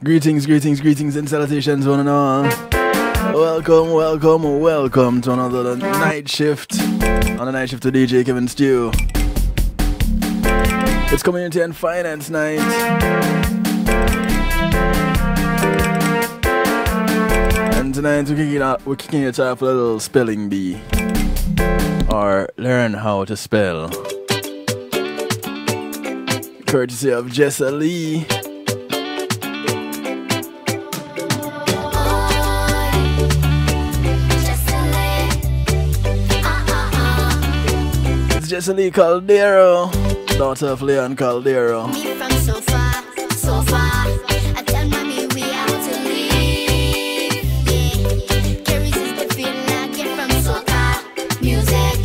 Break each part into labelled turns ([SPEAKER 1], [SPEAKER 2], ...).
[SPEAKER 1] Greetings, greetings, greetings, and salutations, one and all. Welcome, welcome, welcome to another night shift on the night shift to DJ Kevin Stew. It's Community and Finance Night. And tonight we're kicking it off with a little spelling bee, or learn how to spell, courtesy of Jessa Lee. Jessa Lee Caldero, daughter of Leon Caldero.
[SPEAKER 2] Me from so far, so far. I tell mommy we have to leave. Yeah, can't resist the feeling I get from soca music.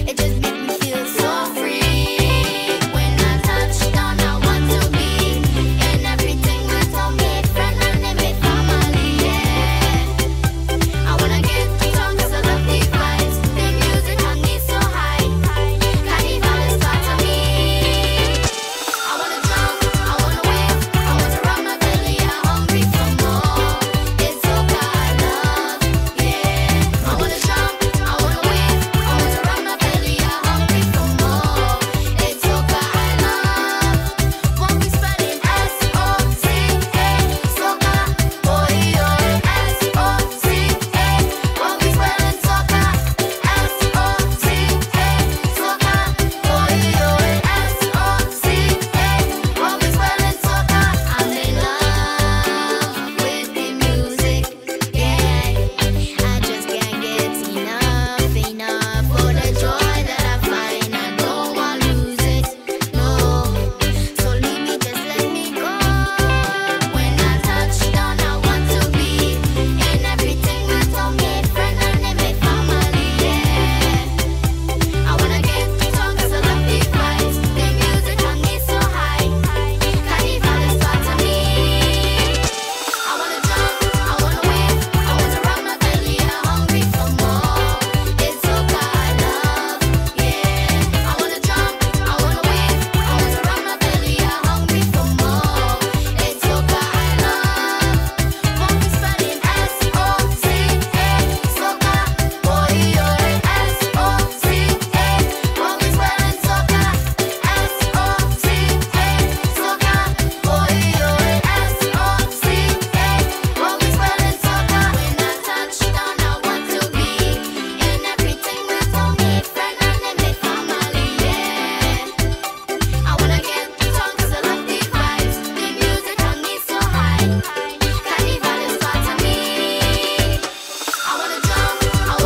[SPEAKER 2] It just makes me feel so free. When I touch down, I want to be in everything with all my friends and my family. Yeah, I wanna get drunk 'cause I love the vibes. The music on me so high.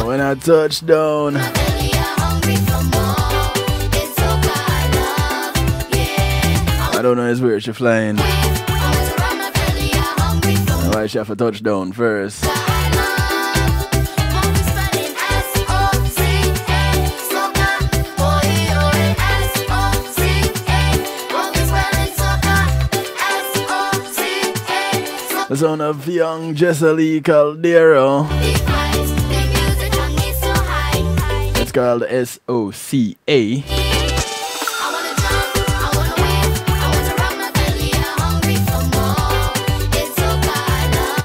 [SPEAKER 1] When I touch down, I don't know his where she flying. Why she have to touch down first? The son of young Jessa Lee Caldero. It's called SOCA.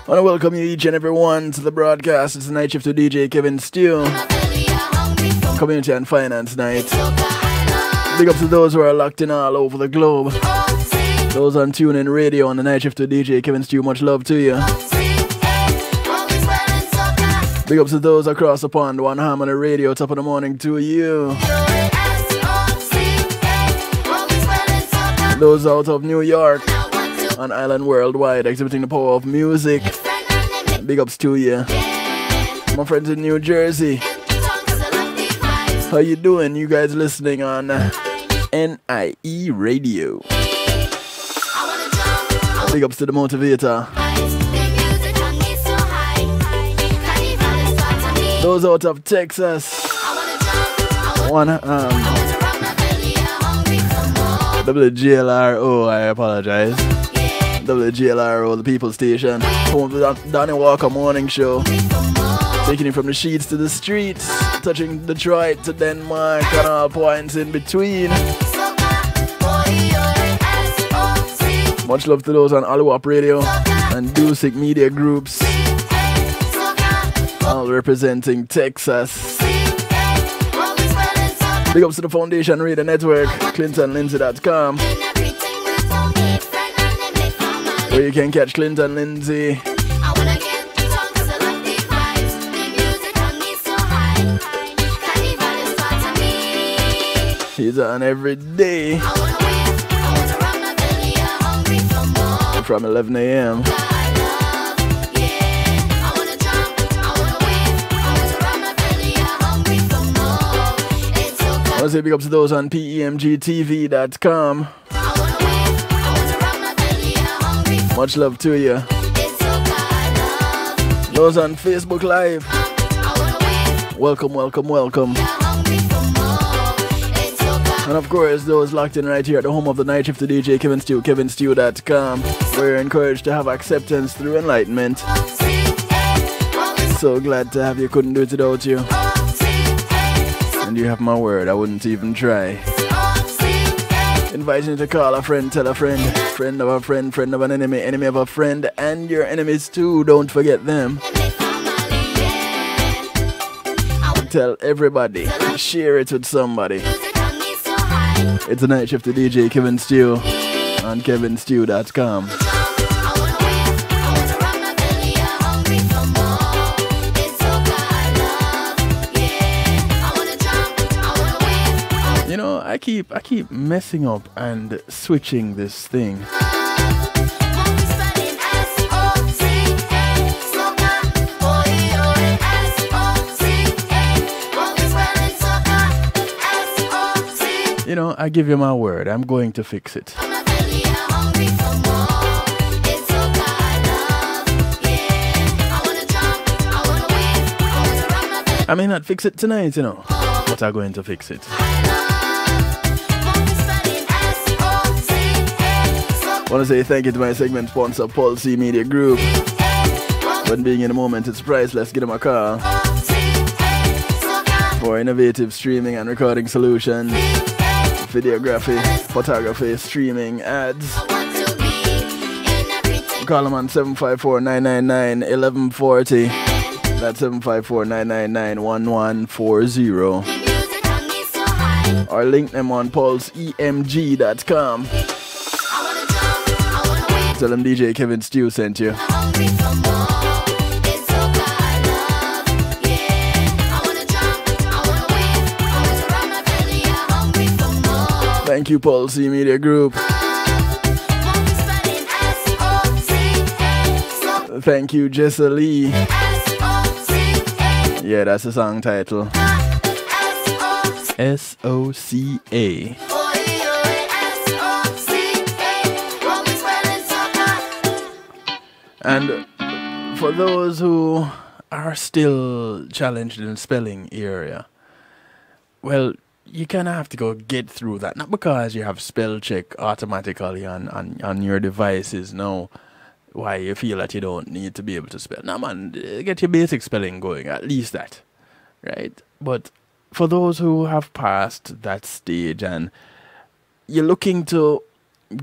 [SPEAKER 1] I want to welcome you each and every one to the broadcast. It's the night shift to DJ Kevin Stew. Community and Finance Night. Big up to those who are locked in all over the globe. Those on TuneIn Radio on the night shift to DJ Kevin Stew, much love to you. Big up to those across the pond, One Harmony Radio, top of the morning to you. Those out of New York, on Island Worldwide, exhibiting the power of music. Big ups to you. My friends in New Jersey, how you doing? You guys listening on NIE Radio. Big ups to the Motivator. Those out of Texas, WGLRO, I apologize. WGLRO, the People Station, home to the Donnie Walker Morning Show. Taking it from the sheets to the streets, touching Detroit to Denmark and all points in between. Much love to those on Aluwap Radio. and Dusic Media Groups, all representing Texas. Big ups to the Foundation Radio Network, ClintonLindsay.com, where you can catch Clinton Lindsay he's on every day from 11 a.m. I want to say big up to those on PEMGTV.com. Much love to you. Those on Facebook Live, welcome, welcome, welcome. And of course, those locked in right here at the home of the night shift to DJ Kevin Stew, kevinstew.com, where you're encouraged to have acceptance through enlightenment. So glad to have you, couldn't do it without you. And you have my word, I wouldn't even try. Inviting you to call a friend, tell a friend, friend of a friend, friend of an enemy, enemy of a friend, and your enemies too, don't forget them. Tell everybody, share it with somebody. It's a night shift to DJ Kevin Stew on kevinstew.com. You know, I keep messing up and switching this thing. You know, I give you my word, I'm going to fix it. I may not fix it tonight, you know, but I'm going to fix it. I want to say thank you to my segment sponsor, Paul C Media Group. When being in the moment, it's priceless. Give them a call for innovative streaming and recording solutions, videography, photography, streaming, ads. Call them on 754-999-1140. That's 754-999-1140. Or link them on pulseemg.com. Tell them DJ Kevin Stew sent you. Thank you, Paul C Media Group. Thank you, Jessa Lee. Yeah, that's the song title. SOCA. And for those who are still challenged in the spelling area, well, you kind of have to go get through that. Not because you have spell check automatically on your devices. No, why you feel that you don't need to be able to spell. No, man, get your basic spelling going, at least that, right? But for those who have passed that stage and you're looking to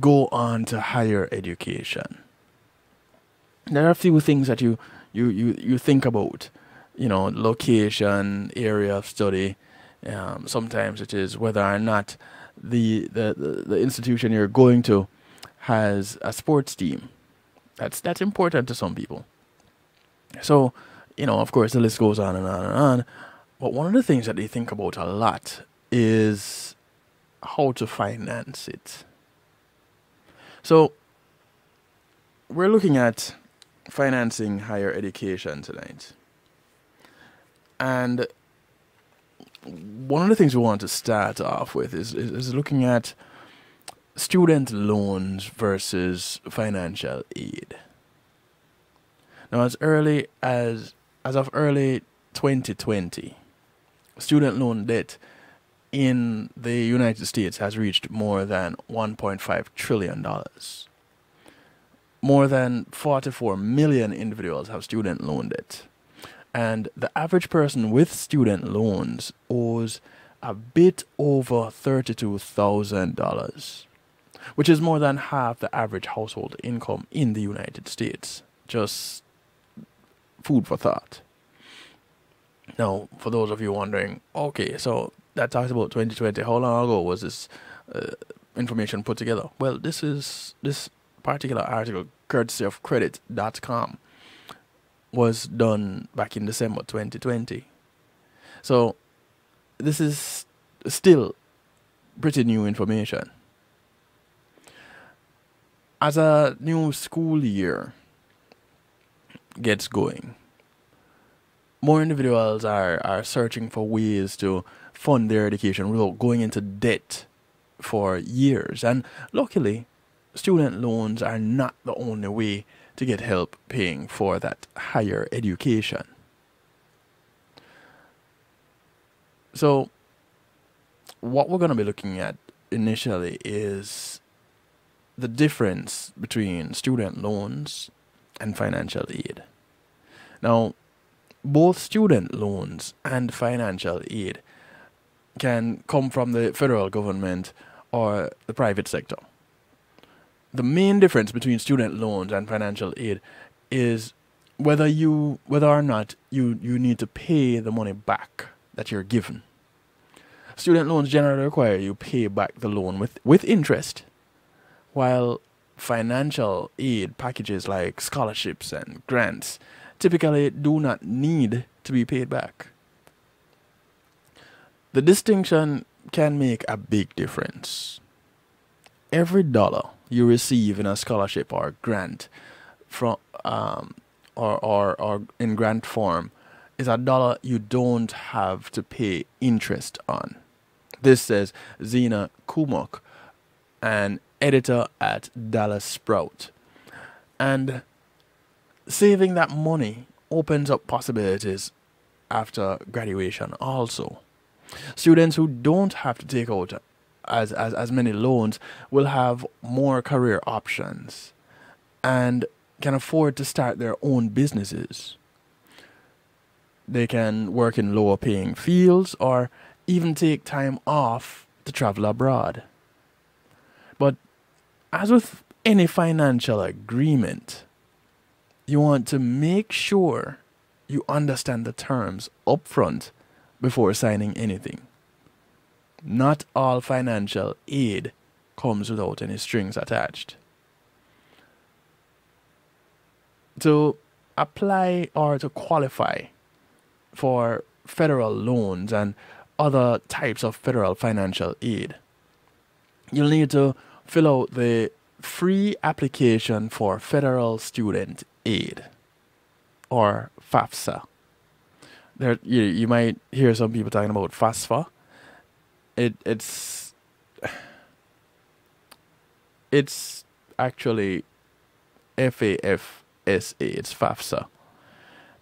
[SPEAKER 1] go on to higher education, there are a few things that you think about. You know, location, area of study. Sometimes it is whether or not the institution you're going to has a sports team. That's important to some people. So, you know, of course, the list goes on and on and on. But one of the things that they think about a lot is how to finance it. So, we're looking at financing higher education tonight. And one of the things we want to start off with is looking at student loans versus financial aid. Now, as of early 2020, student loan debt in the United States has reached more than $1.5 trillion. More than 44 million individuals have student loan debt. And the average person with student loans owes a bit over $32,000, which is more than half the average household income in the United States. just food for thought. Now, for those of you wondering, okay, so that talks about 2020. How long ago was this information put together? Well, this particular article, courtesy of credit.com, was done back in December 2020. So this is still pretty new information. As a new school year gets going, more individuals are searching for ways to fund their education without going into debt for years. And luckily, student loans are not the only way to get help paying for that higher education. So, what we're going to be looking at initially is the difference between student loans and financial aid. Now, both student loans and financial aid can come from the federal government or the private sector. The main difference between student loans and financial aid is whether or not you need to pay the money back that you're given. Student loans generally require you pay back the loan with interest, while financial aid packages like scholarships and grants typically do not need to be paid back. The distinction can make a big difference. Every dollar you receive in a scholarship or grant from or in grant form is a dollar you don't have to pay interest on. This says Zena Kumok, an editor at Dallas Sprout. And saving that money opens up possibilities after graduation also. Students who don't have to take out as many loans will have more career options and can afford to start their own businesses. They can work in lower paying fields or even take time off to travel abroad. But as with any financial agreement, you want to make sure you understand the terms upfront before signing anything. Not all financial aid comes without any strings attached. To apply or to qualify for federal loans and other types of federal financial aid, you'll need to fill out the free application for federal student aid, or FAFSA. There, you might hear some people talking about FAFSA. It's actually FAFSA. It's FAFSA.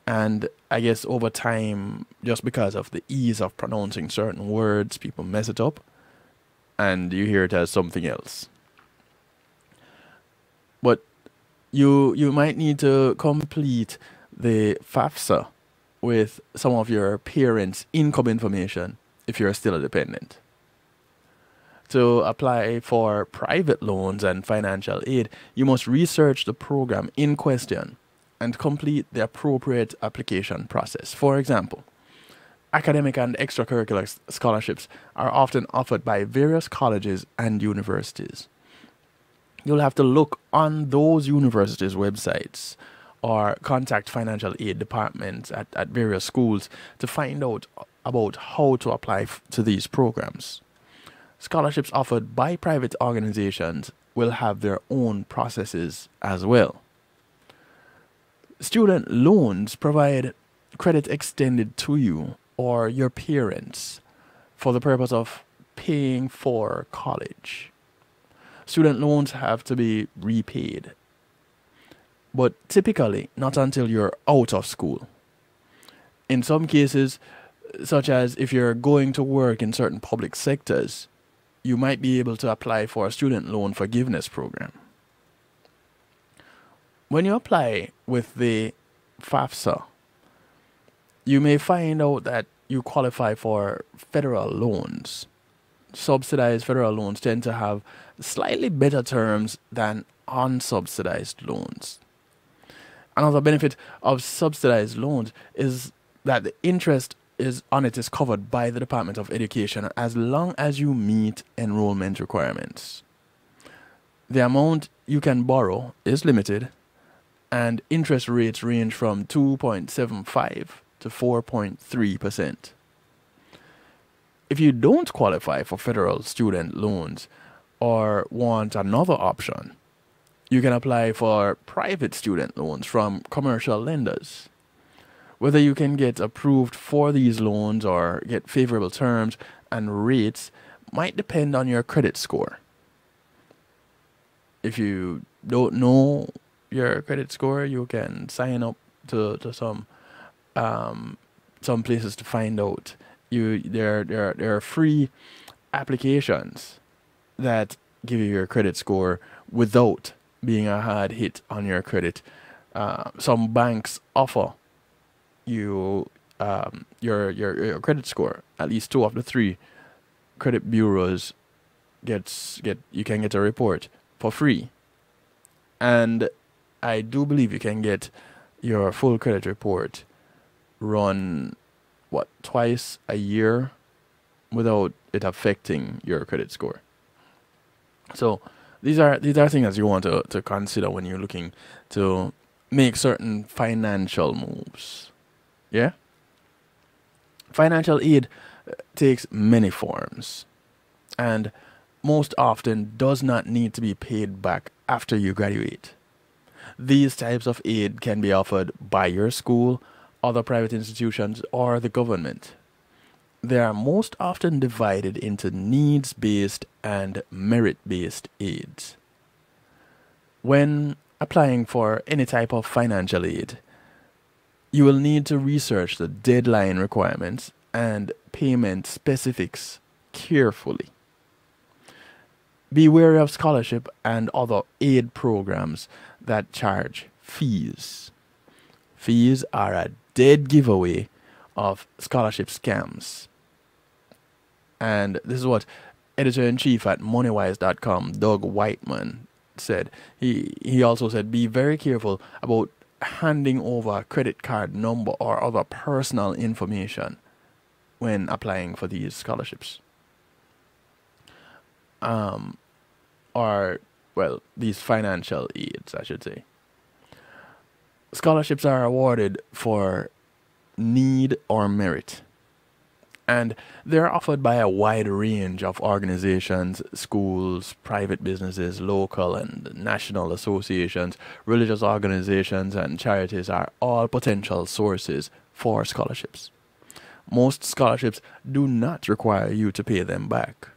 [SPEAKER 1] And I guess over time, just because of the ease of pronouncing certain words, people mess it up, and you hear it as something else. But you might need to complete the FAFSA with some of your parents' income information if you're still a dependent. To apply for private loans and financial aid, you must research the program in question and complete the appropriate application process. For example, academic and extracurricular scholarships are often offered by various colleges and universities. You'll have to look on those universities' websites or contact financial aid departments at various schools to find out about how to apply to these programs. Scholarships offered by private organizations will have their own processes as well. Student loans provide credit extended to you or your parents for the purpose of paying for college. Student loans have to be repaid, but typically not until you're out of school. In some cases, such as if you're going to work in certain public sectors, you might be able to apply for a student loan forgiveness program. When you apply with the FAFSA, you may find out that you qualify for federal loans. Subsidized federal loans tend to have slightly better terms than unsubsidized loans. Another benefit of subsidized loans is that the interest is on it is covered by the Department of Education as long as you meet enrollment requirements. The amount you can borrow is limited, and interest rates range from 2.75 to 4.3%. If you don't qualify for federal student loans or want another option, you can apply for private student loans from commercial lenders. Whether you can get approved for these loans or get favorable terms and rates might depend on your credit score. If you don't know your credit score, you can sign up to some places to find out. There are free applications that give you your credit score without being a hard hit on your credit. Some banks offer you your credit score. At least 2 of the 3 credit bureaus you can get a report for free, and I do believe you can get your full credit report run twice a year without it affecting your credit score. So these are things you want to consider when you're looking to make certain financial moves. Yeah? Financial aid takes many forms and most often does not need to be paid back after you graduate. These types of aid can be offered by your school, other private institutions, or the government. They are most often divided into needs-based and merit-based aids. When applying for any type of financial aid, you will need to research the deadline requirements and payment specifics carefully. Be wary of scholarship and other aid programs that charge fees. Fees are a dead giveaway of scholarship scams. And this is what editor-in-chief at moneywise.com, Doug Whiteman, said. He also said, be very careful about handing over a credit card number or other personal information when applying for these scholarships. These financial aids, I should say. Scholarships are awarded for need or merit, and they're offered by a wide range of organizations, schools, private businesses, local and national associations, religious organizations, and charities are all potential sources for scholarships. Most scholarships do not require you to pay them back.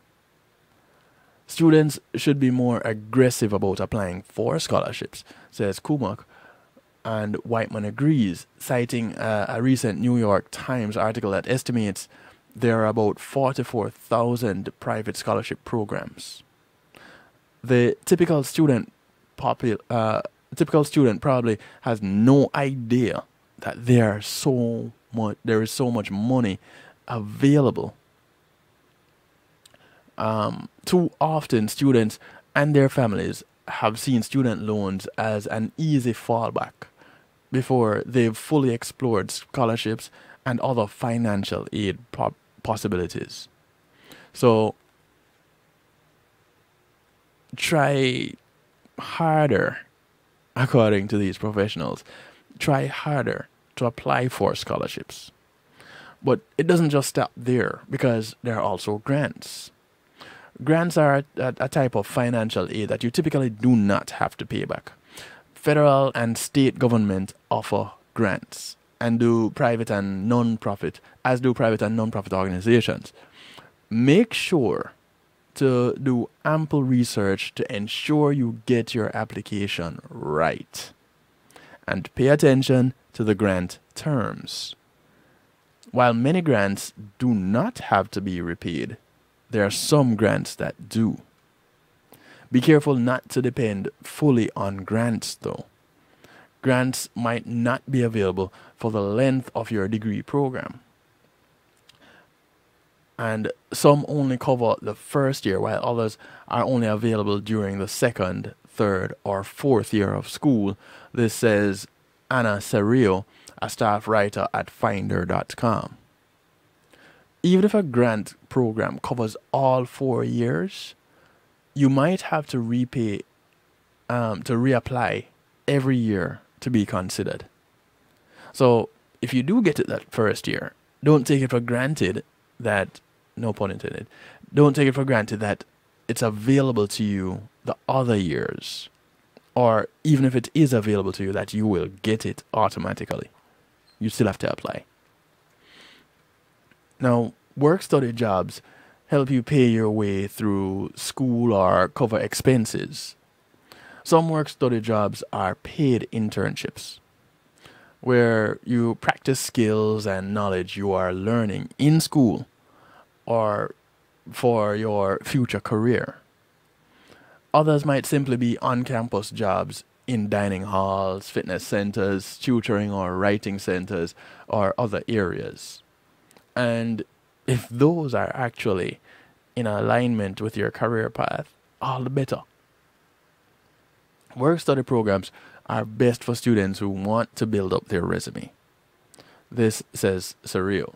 [SPEAKER 1] Students should be more aggressive about applying for scholarships, says Kumuk, and Whiteman agrees, citing a recent New York Times article that estimates there are about 44,000 private scholarship programs. The typical student probably has no idea that there is so much money available. Too often, students and their families have seen student loans as an easy fallback before they've fully explored scholarships and other financial aid possibilities. So try harder, according to these professionals. Try harder to apply for scholarships. But it doesn't just stop there, because there are also grants. Grants are a type of financial aid that you typically do not have to pay back. Federal and state government offer grants, as do private and non-profit organizations. Make sure to do ample research to ensure you get your application right, and pay attention to the grant terms. While many grants do not have to be repaid, there are some grants that do. Be careful not to depend fully on grants, though. Grants might not be available for the length of your degree program, and some only cover the first year, while others are only available during the second, third, or fourth year of school. This says Anna Serio, a staff writer at Finder.com. Even if a grant program covers all 4 years, you might have to reapply every year to be considered. So if you do get it that first year, don't take it for granted that, no pun intended, don't take it for granted that it's available to you the other years, or even if it is available to you, that you will get it automatically. You still have to apply. Now, work-study jobs help you pay your way through school or cover expenses. Some work-study jobs are paid internships, where you practice skills and knowledge you are learning in school or for your future career. Others might simply be on-campus jobs in dining halls, fitness centers, tutoring or writing centers, or other areas. And if those are actually in alignment with your career path, all the better. Work-study programs are best for students who want to build up their resume. This says Surreal.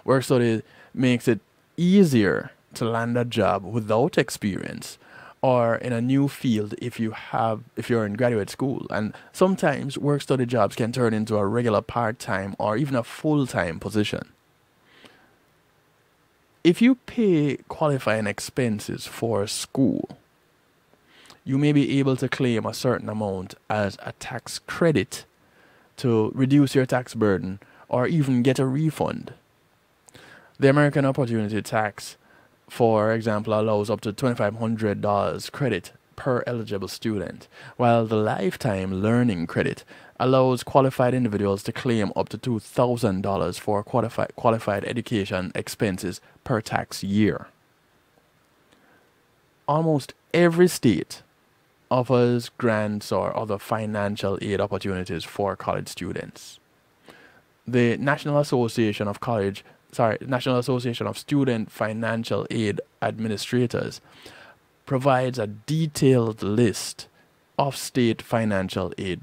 [SPEAKER 1] Work-study makes it easier to land a job without experience or in a new field if you're in graduate school. And sometimes work-study jobs can turn into a regular part-time or even a full-time position. If you pay qualifying expenses for school, you may be able to claim a certain amount as a tax credit to reduce your tax burden or even get a refund. The American Opportunity Tax, for example, allows up to $2,500 credit per eligible student, while the Lifetime Learning Credit allows qualified individuals to claim up to $2,000 for qualified education expenses per tax year. Almost every state offers grants or other financial aid opportunities for college students. The National Association of Student Financial Aid Administrators provides a detailed list of state financial aid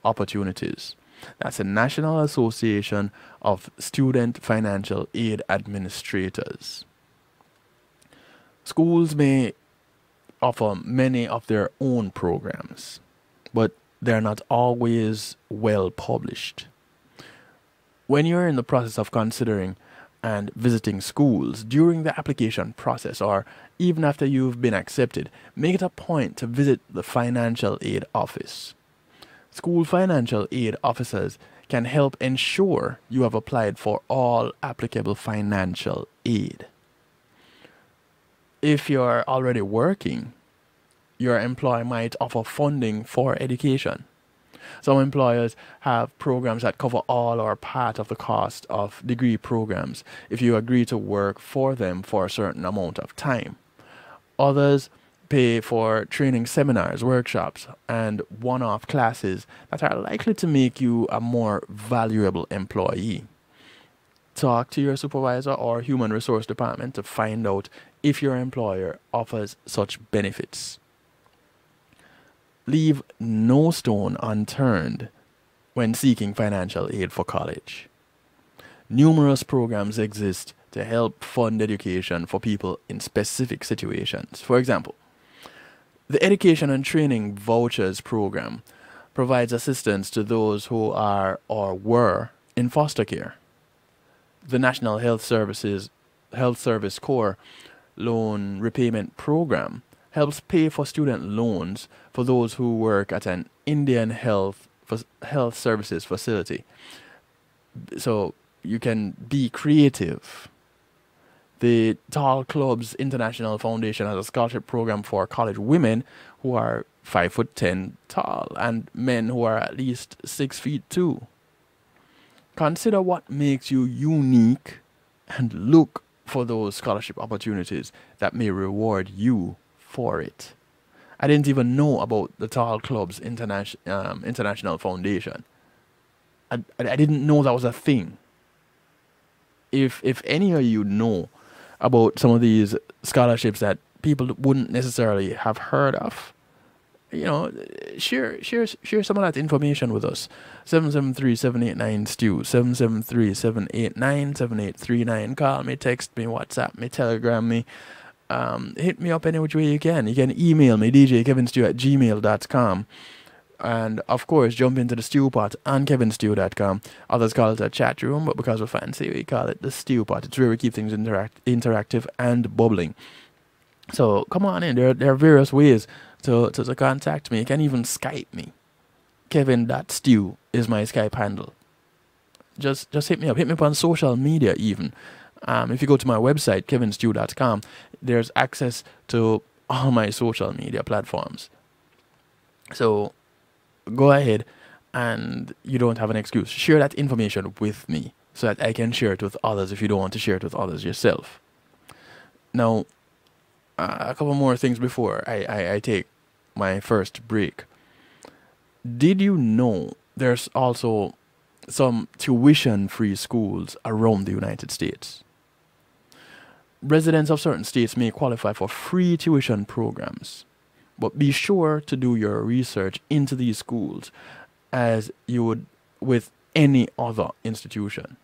[SPEAKER 1] opportunities. That's the National Association of Student Financial Aid Administrators. Schools may offer many of their own programs, but they're not always well published. When you're in the process of considering and visiting schools during the application process or even after you've been accepted, make it a point to visit the financial aid office. School financial aid officers can help ensure you have applied for all applicable financial aid. If you're already working, your employer might offer funding for education. Some employers have programs that cover all or part of the cost of degree programs if you agree to work for them for a certain amount of time. Others pay for training seminars, workshops, and one-off classes that are likely to make you a more valuable employee. Talk to your supervisor or human resource department to find out if your employer offers such benefits. Leave no stone unturned when seeking financial aid for college. Numerous programs exist to help fund education for people in specific situations. For example, the Education and Training Vouchers Program provides assistance to those who are or were in foster care. The National Health Service Corps Loan Repayment Program helps pay for student loans for those who work at an Indian health services facility. So you can be creative. The Tall Clubs International Foundation has a scholarship program for college women who are 5'10" tall and men who are at least 6 feet 2. Consider what makes you unique and look for those scholarship opportunities that may reward you for it. I didn't even know about the Tall Clubs International Foundation. I didn't know that was a thing. If any of you know about some of these scholarships that people wouldn't necessarily have heard of, share some of that information with us. 773-789-STEW, 773-789-7839. Call me, text me, WhatsApp me, Telegram me. Hit me up any which way you can. You can email me, djkevinstew@gmail.com. And of course, jump into the Stew Pot on kevinstew.com. Others call it a chat room, but because we're fancy, we call it the Stew Pot. It's where we keep things interactive and bubbling. So come on in. There are various ways to contact me. You can even Skype me. Kevin.stew is my Skype handle. Just hit me up. Hit me up on social media even. If you go to my website, kevinstew.com, there's access to all my social media platforms. So go ahead, and you don't have an excuse. Share that information with me so that I can share it with others if you don't want to share it with others yourself. Now, a couple more things before I take my first break. Did you know there's also some tuition-free schools around the United States? Residents of certain states may qualify for free tuition programs, but be sure to do your research into these schools as you would with any other institution.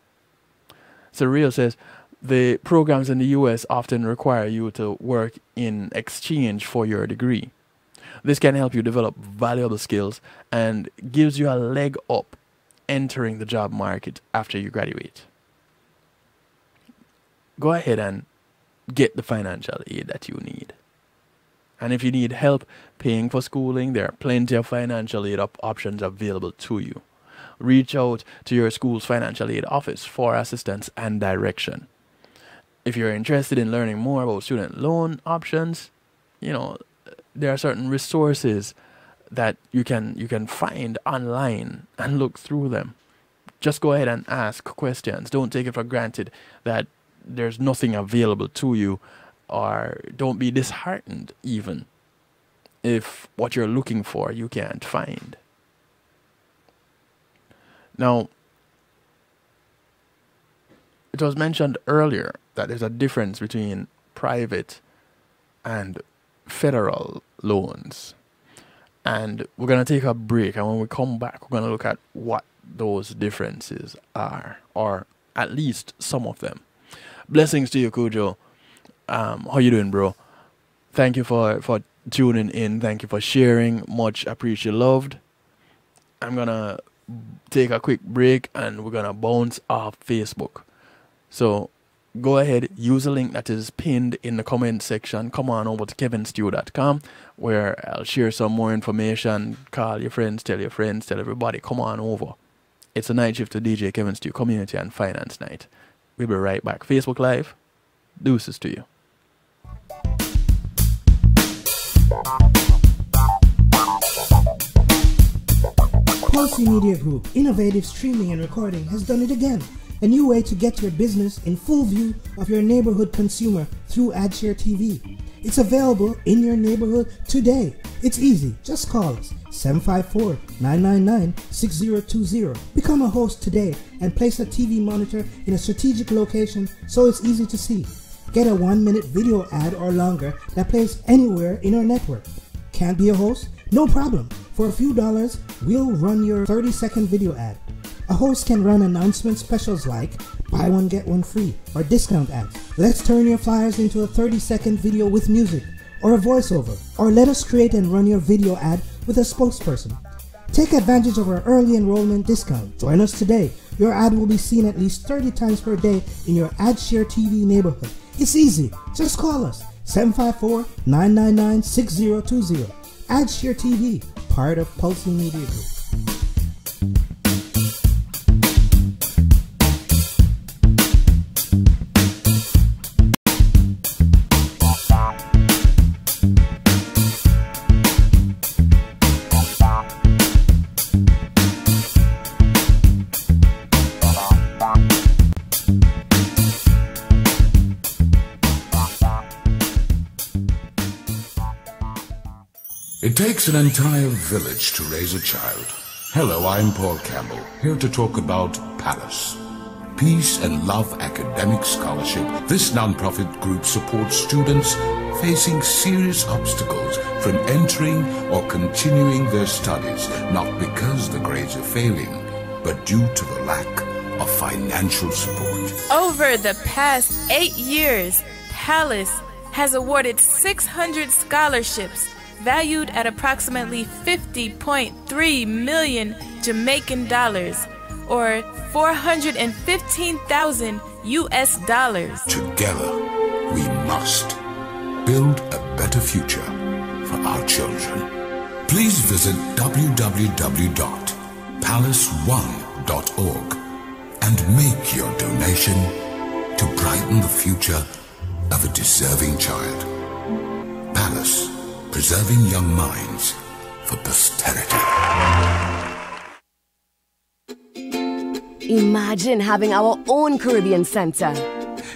[SPEAKER 1] Surreal says, the programs in the U.S. often require you to work in exchange for your degree. This can help you develop valuable skills and gives you a leg up entering the job market after you graduate. Go ahead and get the financial aid that you need. And if you need help paying for schooling, there are plenty of financial aid options available to you. Reach out to your school's financial aid office for assistance and direction. If you're interested in learning more about student loan options, there are certain resources that you can find online and look through them. Just go ahead and ask questions. Don't take it for granted that there's nothing available to you, or don't be disheartened even if what you're looking for you can't find. Now, it was mentioned earlier that there's a difference between private and federal loans. And we're going to take a break, and when we come back, we're going to look at what those differences are, or at least some of them. Blessings to you, Cujo. How you doing, bro? Thank you for tuning in. Thank you for sharing. Much appreciated, loved. I'm going to take a quick break, and we're going to bounce off Facebook. So go ahead, use the link that is pinned in the comment section. Come on over to kevinstew.com, where I'll share some more information. Call your friends, tell everybody. Come on over. It's a night shift to DJ Kevin Stew Community and Finance Night. We'll be right back. Facebook Live, deuces to you.
[SPEAKER 3] Pulse Media Group, innovative streaming and recording, has done it again. A new way to get your business in full view of your neighborhood consumer through AdShare TV. It's available in your neighborhood today. It's easy. Just call us 754-999-6020. Become a host today and place a TV monitor in a strategic location so it's easy to see. Get a 1-minute video ad or longer that plays anywhere in our network. Can't be a host? No problem. For a few dollars, we'll run your 30-second video ad. A host can run announcement specials like buy one get one free or discount ads. Let's turn your flyers into a 30-second video with music or a voiceover, or let us create and run your video ad with a spokesperson. Take advantage of our early enrollment discount. Join us today. Your ad will be seen at least 30 times per day in your AdShare TV neighborhood. It's easy. Just call us 754-999-6020. AdShare TV, part of Pulse Media Group.
[SPEAKER 4] It takes an entire village to raise a child. Hello, I'm Paul Campbell, here to talk about Palace. Peace and Love Academic Scholarship. This non-profit group supports students facing serious obstacles from entering or continuing their studies, not because the grades are failing, but due to the lack of financial support.
[SPEAKER 5] Over the past 8 years, Palace has awarded 600 scholarships valued at approximately 50.3 million Jamaican dollars, or 415,000 US dollars.
[SPEAKER 4] Together, we must build a better future for our children. Please visit www.palace1.org and make your donation to brighten the future of a deserving child. Palace, preserving young minds for posterity.
[SPEAKER 6] Imagine having our own Caribbean Center.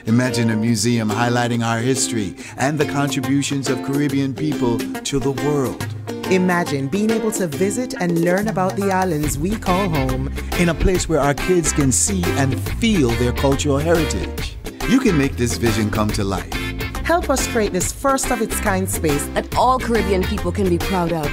[SPEAKER 7] Imagine a museum highlighting our history and the contributions of Caribbean people to the world.
[SPEAKER 8] Imagine being able to visit and learn about the islands we call home.
[SPEAKER 7] In a place where our kids can see and feel their cultural heritage. You can make this vision come to life.
[SPEAKER 8] Help us create this first of its kind space
[SPEAKER 6] that all Caribbean people can be proud of.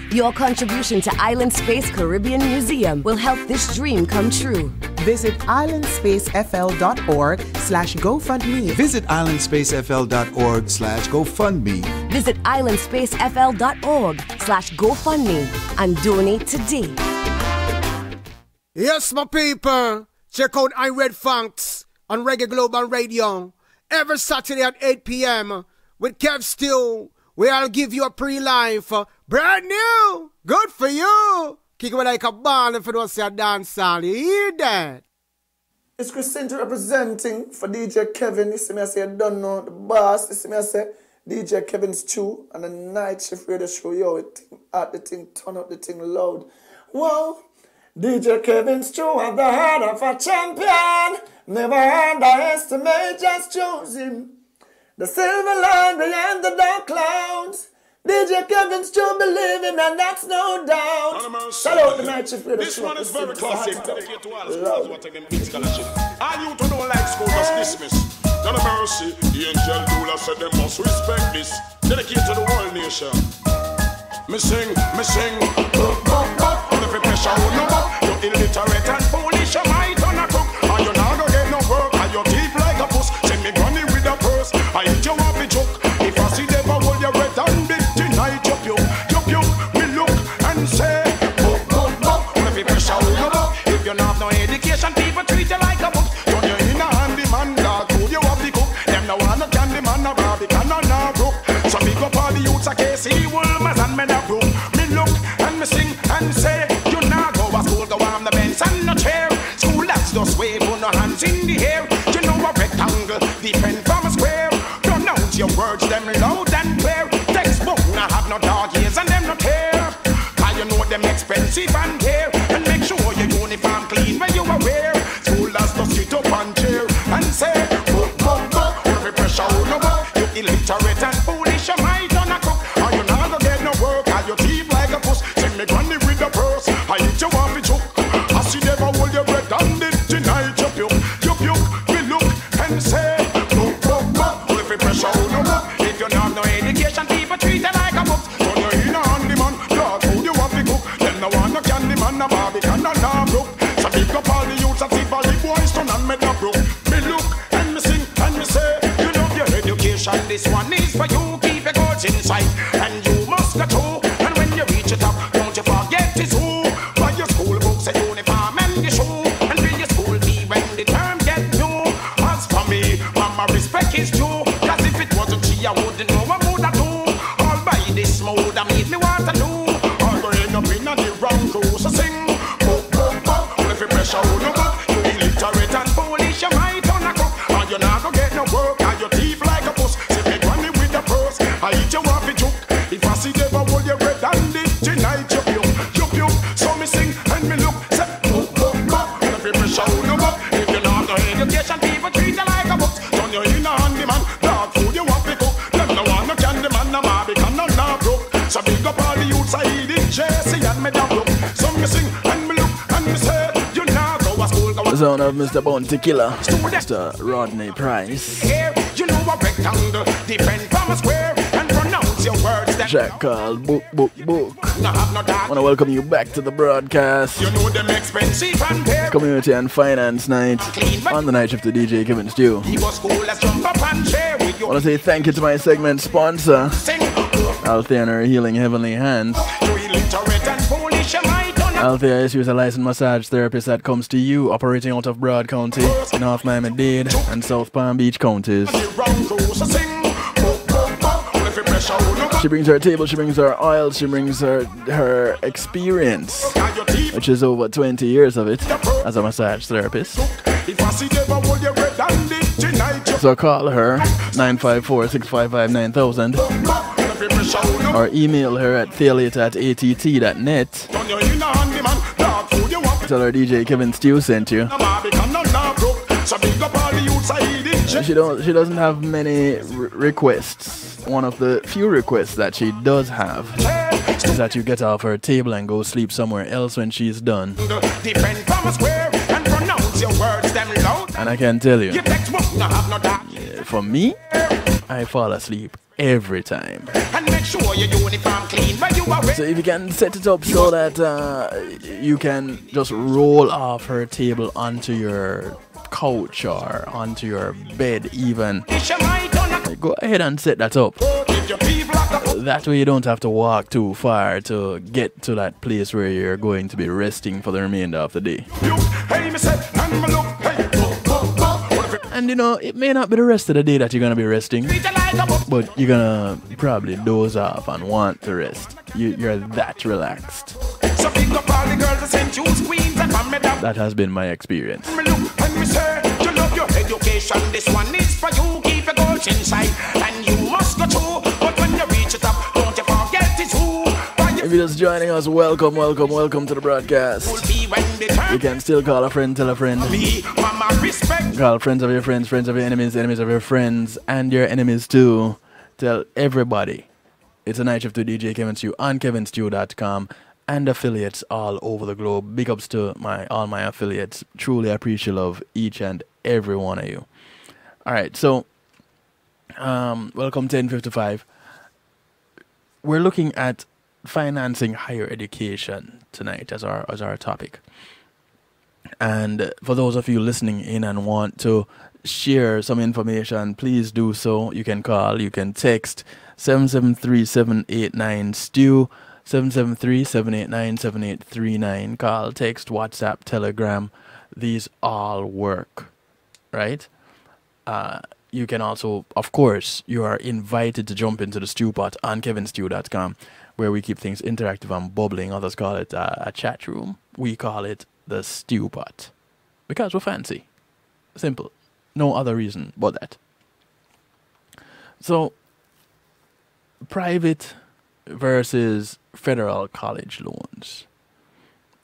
[SPEAKER 6] Your contribution to Island Space Caribbean Museum will help this dream come true.
[SPEAKER 8] Visit islandspacefl.org/GoFundMe.
[SPEAKER 7] Visit islandspacefl.org/GoFundMe.
[SPEAKER 6] Visit islandspacefl.org/GoFundMe and donate today.
[SPEAKER 9] Yes, my people. Check out I Red Funks on Reggae Global Radio every Saturday at 8 p.m. with Kev Stew, where I'll give you a pre-life. Brand new. Good for you. Kick it like a ball if it was a dance all. You hear that?
[SPEAKER 1] It's Christine representing for DJ Kevin. You see me, I say, I don't know the boss. You see me, I say, DJ Kevin's Stew and the night shift radio show. Yo, it at the thing, turn up the thing loud. Whoa. DJ Kevin's Stew at the heart of a champion. Never underestimate, just choose him. The silver line behind the dark clouds. DJ Kevin's Stew, believe him, and that's no doubt. Shout out the night shift radio show.
[SPEAKER 10] This one is very classic. Dedicate to all schools what take them scholarship. All you to know like school just dismiss. None of mercy, the angel ruler said they must respect this. Dedicate to the whole nation. Me sing, on every pressure on no more. You illiterate and foolish, you might on a cook. And you not gonna get no work, and you deep like a puss. Send me money with a purse, I hit you up a joke. If I see them, I hold your red and big tonight. You, we look and say, on every pressure on no more. If you not have no education, people treat you like a book. Turn you in a handyman, dog, food you up the cook. Them no one no candy man, no Barbie, can no brook. So big up all the youths, I can't see Wolmers and men up room. Me look and me sing and say, you now go to school, go on the bench and no chair. School that's just wave, put no hands in the air. You know a rectangle, depend from a square. Pronounce your words, them loud and clear. Textbook now have no dog ears and them no tear. Cause you know them expensive and dear. And make sure your uniform clean when you are wear. School that's just sit up and chair and say, every pressure on no more. You illiterate and foolish, you might on a cook. Or you not gonna get no work, or you thief like a puss. Send me money with the purse, I hit you off the choke. I see them a hold your breath and it tonight. You we look and say, every pressure on no more. If you not have no education, people treat you like a book. Turn you in a handyman, dog food you have to cook. Them no one no candy man, no Barbie can no brook. So pick up all the youths and see all the boys turn and make no brook. Me look and me sing and me say, you love your education, this one is for you. Keep your goals in sight and you must go through. And when you reach it up, don't you forget it's who. Buy your school books, a uniform and your shoe. And fill your school fee when the term get new. As for me, mama respect is due. Cause if it wasn't she, I wouldn't know what would I do. All by this mode, I made me want to do. All going up in the wrong crew, so sing. Every pressure on no more. You illiterate and foolish, you might on a cook. And you not gonna get no work, and you thief like a puss. See me money with the purse, I hit you off the choke. If I see them, I hold your red and it tonight. You. So me sing and me look, say, every pressure on no more. If you not have no education, people treat you like a book. Turn you in a handyman, dog food you have to cook. Them no one no candy man, no Barbie can no brook. So big up all the youths, I eat it, Jesse and me down look. So me sing and me look and me say, you now go to school, go
[SPEAKER 1] The sound of Mr. Bounty Killer, Mr. Rodney Price.
[SPEAKER 10] here. You know a rectangle. Defend from a square and pronounce your words.
[SPEAKER 1] Track called Book.
[SPEAKER 10] No have no doubt.
[SPEAKER 1] I want to welcome you back to the broadcast.
[SPEAKER 10] You know them expensive and pair.
[SPEAKER 1] Community and Finance Night on the night shift to DJ Kevin Stew.
[SPEAKER 10] He was cool, let's jump up and share with
[SPEAKER 1] I
[SPEAKER 10] you.
[SPEAKER 1] want to say thank you to my segment sponsor,
[SPEAKER 10] Sing.
[SPEAKER 1] Althea and her Healing Heavenly Hands.
[SPEAKER 10] You illiterate and foolish, you might don't know.
[SPEAKER 1] Althea is a licensed massage therapist that comes to you operating out of Broad County, North Miami-Dade, and South Palm Beach counties.
[SPEAKER 10] The wrong goes, so sing. If you pressure, no
[SPEAKER 1] She brings her table, she brings her oil, she brings her experience, which is over 20 years of it as a massage therapist.
[SPEAKER 10] if I see them, I hold your bread and it tonight.
[SPEAKER 1] So call her 954-655-9000
[SPEAKER 10] If you pressure, no
[SPEAKER 1] or email her at thealita@att.net.
[SPEAKER 10] on your inner handyman. Dog food you want.
[SPEAKER 1] Tell her DJ Kevin Stew sent you.
[SPEAKER 10] No Barbican, no broke. So big up all the youths I eat it.
[SPEAKER 1] She doesn't have many requests. One of the few requests that she does have is that you get off her table and go sleep somewhere else when she's done.
[SPEAKER 10] Defend from a square and pronounce your words them loud.
[SPEAKER 1] And I can tell you,
[SPEAKER 10] Your textbook no have no doubt.
[SPEAKER 1] for me, I fall asleep every time.
[SPEAKER 10] And make sure your uniform clean when you are
[SPEAKER 1] So if you can set it up so that you can just roll off her table onto your couch or onto your bed even, go ahead and set that up. That way you don't have to walk too far to get to that place where you're going to be resting for the remainder of the day. And you know, it may not be the rest of the day that you're going to be resting, but you're going to probably doze off and want to rest. You're that relaxed. That has been my experience.
[SPEAKER 10] This one is for you. Keep your goals inside, and you must go through. But when you reach the top, don't you forget it's who.
[SPEAKER 1] If you're just joining us, welcome to the broadcast. You can still call a friend, tell a friend. Call friends of your friends, friends of your enemies, enemies of your friends, and your enemies too. Tell everybody. It's a night shift to DJ Kevin Stew on kevinstew.com and affiliates all over the globe. Big ups to all my affiliates. Truly appreciate of each and every one of you. All right, so welcome 1055. We're looking at financing higher education tonight as our topic. And for those of you listening in and want to share some information, please do so. You can call, you can text 773-789-STEW, 773-789-7839. Call, text, WhatsApp, Telegram. These all work, right? You can also, of course, you are invited to jump into the stew pot on kevinstew.com, where we keep things interactive and bubbling. Others call it a chat room. We call it the stew pot because we're fancy. Simple. No other reason but that. So, private versus federal college loans.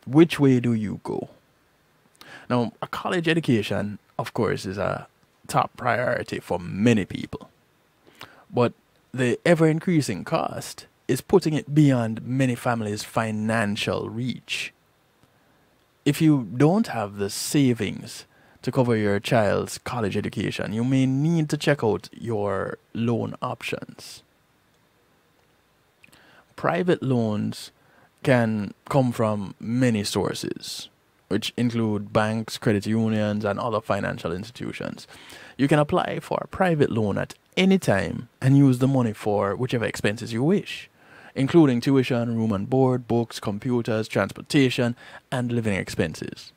[SPEAKER 1] Which way do you go? Now, a college education, of course, is a top priority for many people. But the ever-increasing cost is putting it beyond many families' financial reach. If you don't have the savings to cover your child's college education, you may need to check out your loan options. Private loans can come from many sources, which include banks, credit unions, and other financial institutions. You can apply for a private loan at any time and use the money for whichever expenses you wish, including tuition, room and board, books, computers, transportation, and living expenses.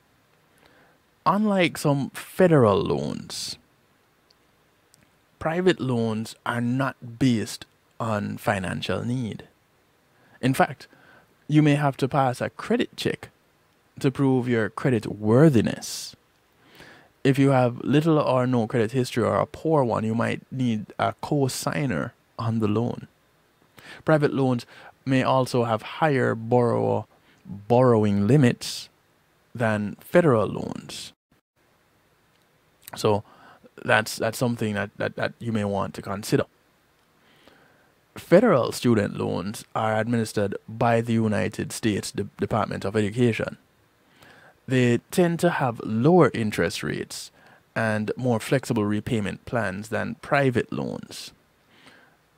[SPEAKER 1] Unlike some federal loans, private loans are not based on financial need. In fact, you may have to pass a credit check to prove your credit worthiness. If you have little or no credit history or a poor one, you might need a co-signer on the loan. Private loans may also have higher borrowing limits than federal loans. So that's something that you may want to consider. Federal student loans are administered by the United States Department of Education. They tend to have lower interest rates and more flexible repayment plans than private loans.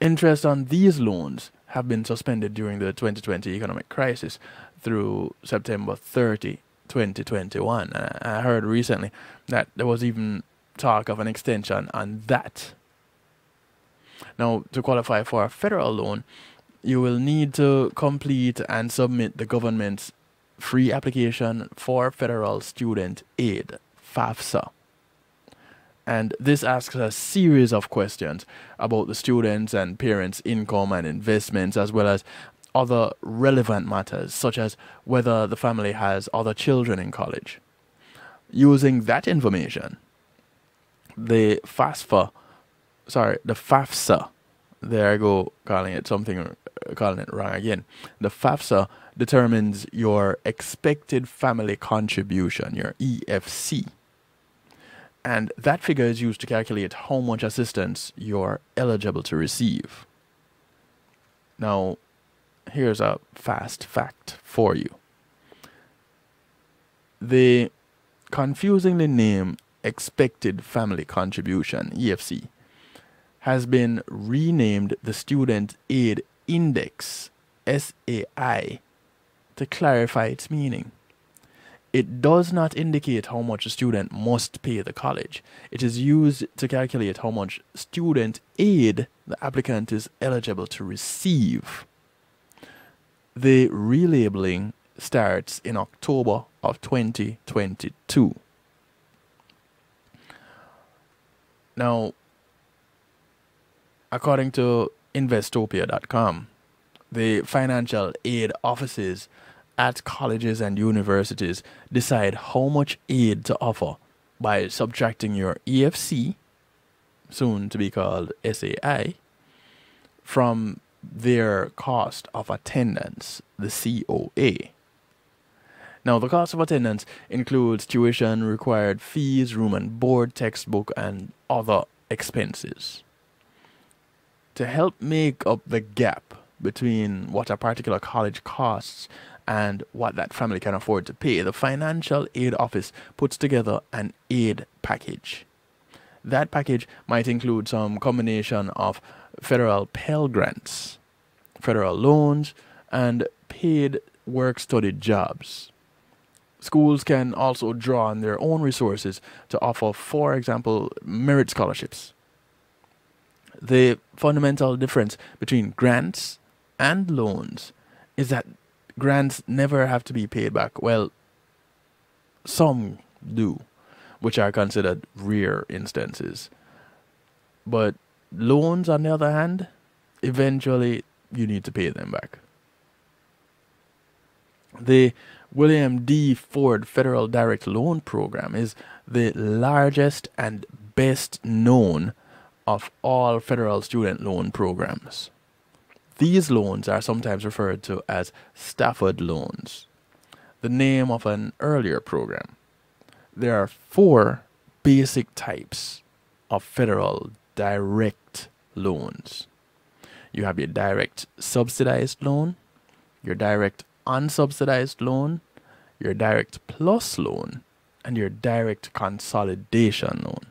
[SPEAKER 1] Interest on these loans have been suspended during the 2020 economic crisis through September 30, 2021. I heard recently that there was even talk of an extension on that. Now, to qualify for a federal loan, you will need to complete and submit the government's free application for federal student aid, FAFSA. And this asks a series of questions about the students' and parents' income and investments, as well as other relevant matters, such as whether the family has other children in college. Using that information, the FAFSA, there I go calling it wrong again. The FAFSA determines your expected family contribution, your EFC. And that figure is used to calculate how much assistance you're eligible to receive. Now, here's a fast fact for you. The confusingly named Expected Family Contribution, EFC, has been renamed the Student Aid Index, SAI, to clarify its meaning. It does not indicate how much a student must pay the college. It is used to calculate how much student aid the applicant is eligible to receive. The relabeling starts in October of 2022. Now, according to Investopia.com, the financial aid offices at colleges and universities decide how much aid to offer by subtracting your EFC, soon to be called SAI, from their cost of attendance, the COA. Now, the cost of attendance includes tuition, required fees, room and board, textbook, and other expenses. To help make up the gap between what a particular college costs and what that family can afford to pay, the Financial Aid Office puts together an aid package. That package might include some combination of federal Pell Grants, federal loans, and paid work-study jobs. Schools can also draw on their own resources to offer, for example, merit scholarships. The fundamental difference between grants and loans is that grants never have to be paid back. Well, some do, which are considered rare instances. But loans, on the other hand, eventually you need to pay them back. The William D. Ford Federal Direct Loan Program is the largest and best known of all federal student loan programs. These loans are sometimes referred to as Stafford loans, the name of an earlier program. There are 4 basic types of federal direct loans. You have your direct subsidized loan, your direct unsubsidized loan, your direct plus loan, and your direct consolidation loan.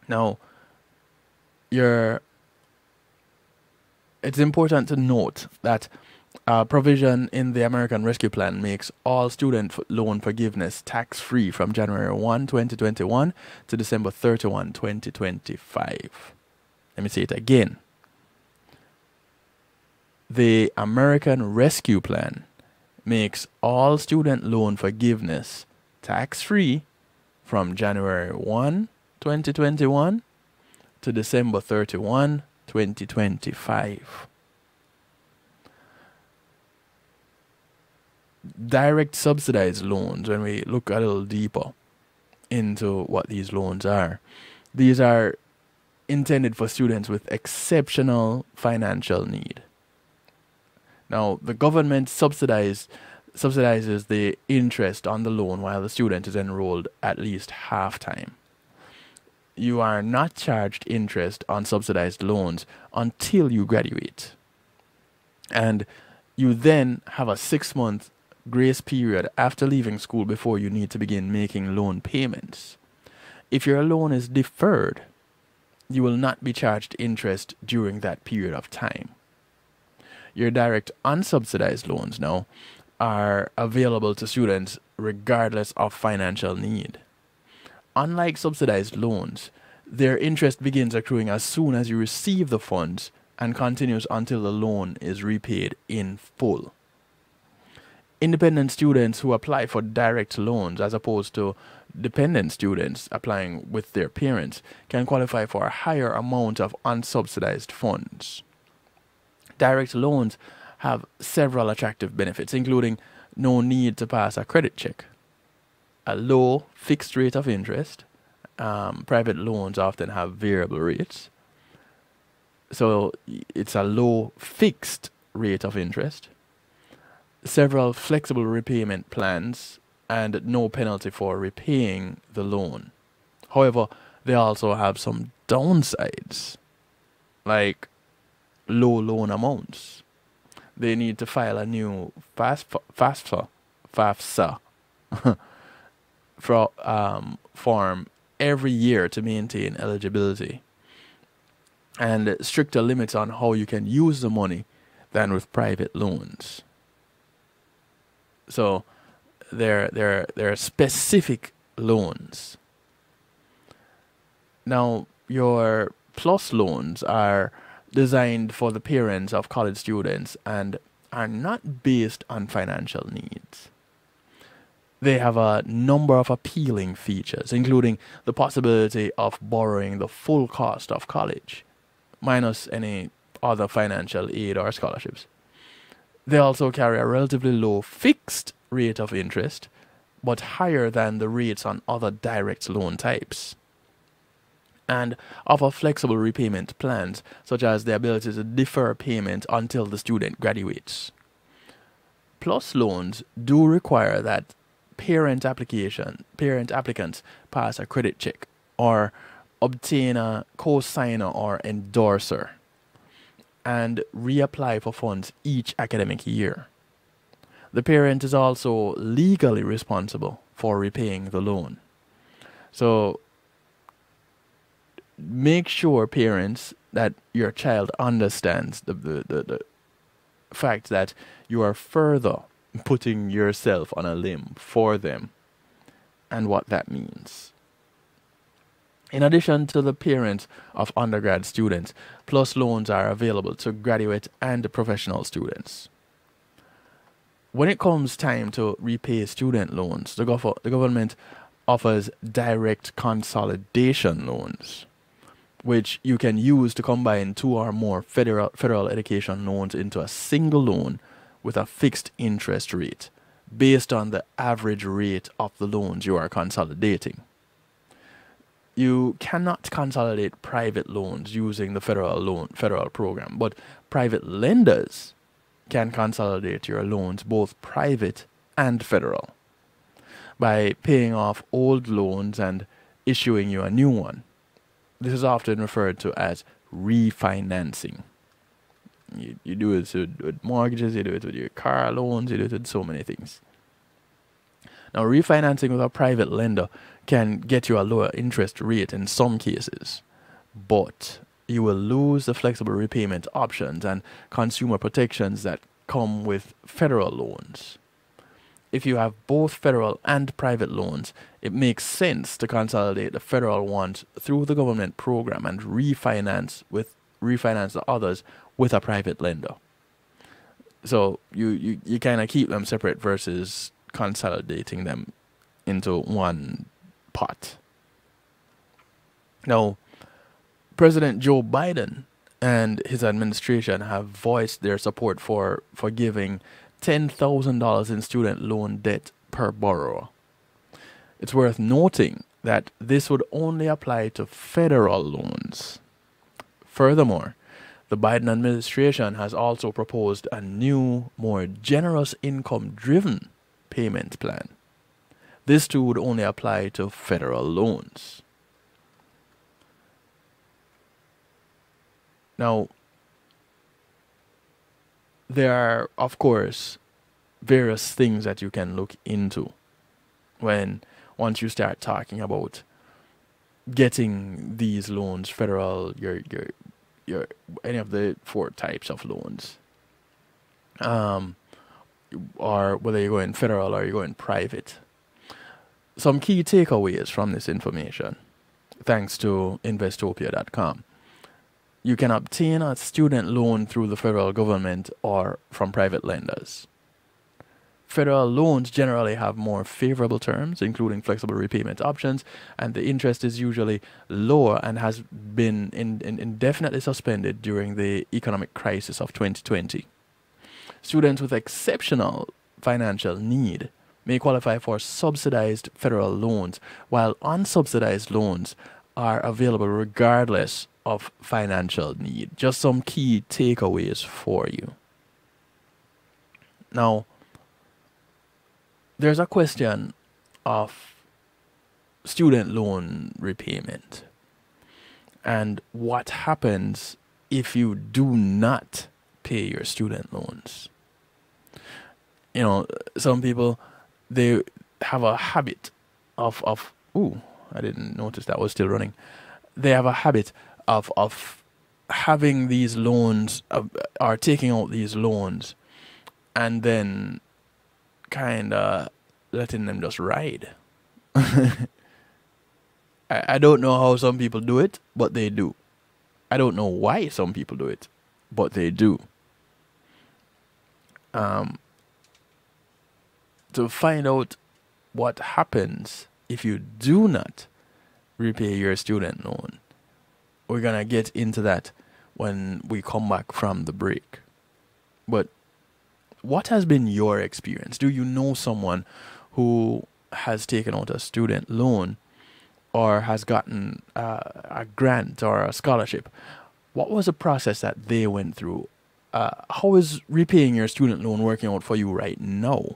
[SPEAKER 1] Now, it's important to note that provision in the American Rescue Plan makes all student loan forgiveness tax-free from January 1, 2021 to December 31, 2025. Let me say it again. The American Rescue Plan makes all student loan forgiveness tax-free from January 1, 2021 to December 31, 2025. Direct subsidized loans, when we look a little deeper into what these loans are, these are intended for students with exceptional financial need. Now, the government subsidizes the interest on the loan while the student is enrolled at least half-time. You are not charged interest on subsidized loans until you graduate. And you then have a 6-month grace period after leaving school before you need to begin making loan payments. If your loan is deferred, you will not be charged interest during that period of time. Your direct unsubsidized loans now are available to students regardless of financial need. Unlike subsidized loans, their interest begins accruing as soon as you receive the funds and continues until the loan is repaid in full. Independent students who apply for direct loans as opposed to dependent students applying with their parents can qualify for a higher amount of unsubsidized funds. Direct loans have several attractive benefits, including no need to pass a credit check, a low fixed rate of interest. Private loans often have variable rates, so it's a low fixed rate of interest, several flexible repayment plans, and no penalty for repaying the loan. However, they also have some downsides, like low loan amounts. They need to file a new FAFSA form every year to maintain eligibility, and stricter limits on how you can use the money than with private loans. So there are specific loans. Now, your plus loans are designed for the parents of college students and are not based on financial needs. They have a number of appealing features, including the possibility of borrowing the full cost of college, minus any other financial aid or scholarships. They also carry a relatively low fixed rate of interest, but higher than the rates on other direct loan types, and offer flexible repayment plans, such as the ability to defer payment until the student graduates. Plus loans do require that parent applicants pass a credit check or obtain a co-signer or endorser and reapply for funds each academic year. The parent is also legally responsible for repaying the loan. So make sure, parents, that your child understands the fact that you are further putting yourself on a limb for them and what that means. In addition to the parents of undergrad students, plus loans are available to graduate and professional students. When it comes time to repay student loans, the government offers direct consolidation loans, which you can use to combine two or more federal education loans into a single loan with a fixed interest rate based on the average rate of the loans you are consolidating. You cannot consolidate private loans using the federal program, but private lenders can consolidate your loans, both private and federal, by paying off old loans and issuing you a new one. This is often referred to as refinancing. You do it with mortgages, you do it with your car loans, you do it with so many things. Now, refinancing with a private lender can get you a lower interest rate in some cases, but you will lose the flexible repayment options and consumer protections that come with federal loans. If you have both federal and private loans, it makes sense to consolidate the federal ones through the government program and refinance the others with a private lender. So you kind of keep them separate versus consolidating them into one pot. Now, President Joe Biden and his administration have voiced their support for giving $10,000 in student loan debt per borrower. It's worth noting that this would only apply to federal loans. Furthermore, the Biden administration has also proposed a new, more generous income-driven payment plan. This too would only apply to federal loans. Now, there are, of course, various things that you can look into once you start talking about getting these loans, federal, your any of the 4 types of loans, or whether you're going federal or you're going private. Some key takeaways from this information, thanks to Investopia.com. You can obtain a student loan through the federal government or from private lenders. Federal loans generally have more favorable terms, including flexible repayment options, and the interest is usually lower and has been indefinitely suspended during the economic crisis of 2020. Students with exceptional financial need may qualify for subsidized federal loans, while unsubsidized loans are available regardless of financial need. Just some key takeaways for you. Now, there's a question of student loan repayment and what happens if you do not pay your student loans. You know, some people, they have a habit of I didn't notice that was still running. They have a habit of having these loans, or taking out these loans, and then kind of letting them just ride. I don't know how some people do it, but they do. I don't know why some people do it, but they do. To find out what happens if you do not repay your student loan, we're going to get into that when we come back from the break. But what has been your experience? Do you know someone who has taken out a student loan or has gotten a grant or a scholarship? What was the process that they went through? How is repaying your student loan working out for you right now?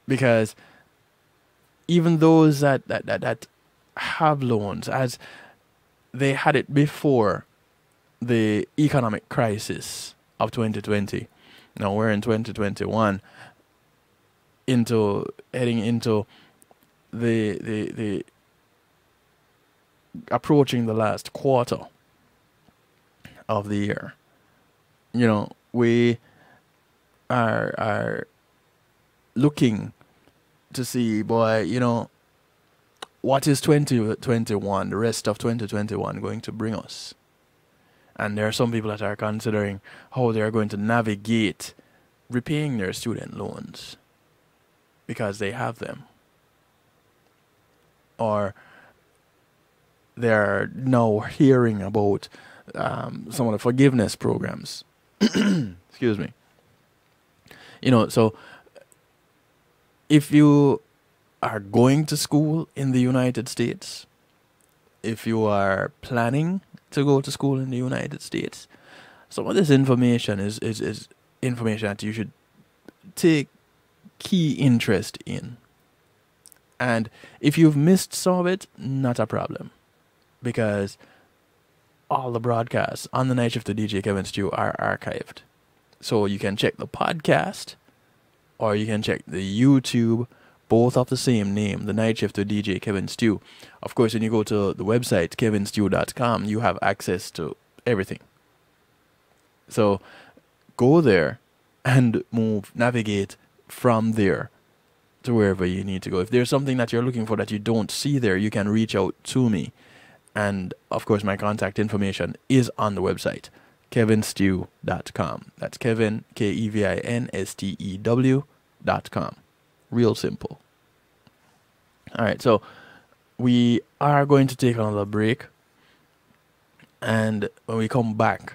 [SPEAKER 1] Because even those that have loans, as they had it before the economic crisis of 2020, now we're in 2021, heading into the approaching the last quarter of the year. You know, we are looking to see, boy, you know, what is 2021, the rest of 2021 going to bring us? And there are some people that are considering how they are going to navigate repaying their student loans because they have them. Or they're now hearing about some of the forgiveness programs. Excuse me. You know, so if you are going to school in the United States, if you are planning to go to school in the United States, some of this information is information that you should take key interest in. And if you've missed some of it, not a problem, because all the broadcasts on the Night Shift to DJ Kevin Stew are archived. So you can check the podcast, or you can check the YouTube, both of the same name, the Night Shift to DJ Kevin Stew. Of course, when you go to the website, kevinstew.com, you have access to everything. So go there and navigate from there to wherever you need to go. If there's something that you're looking for that you don't see there, you can reach out to me. And, of course, my contact information is on the website, kevinstew.com. That's Kevin, KEVINSTEW.com. Real simple. All right, so we are going to take another break. And when we come back,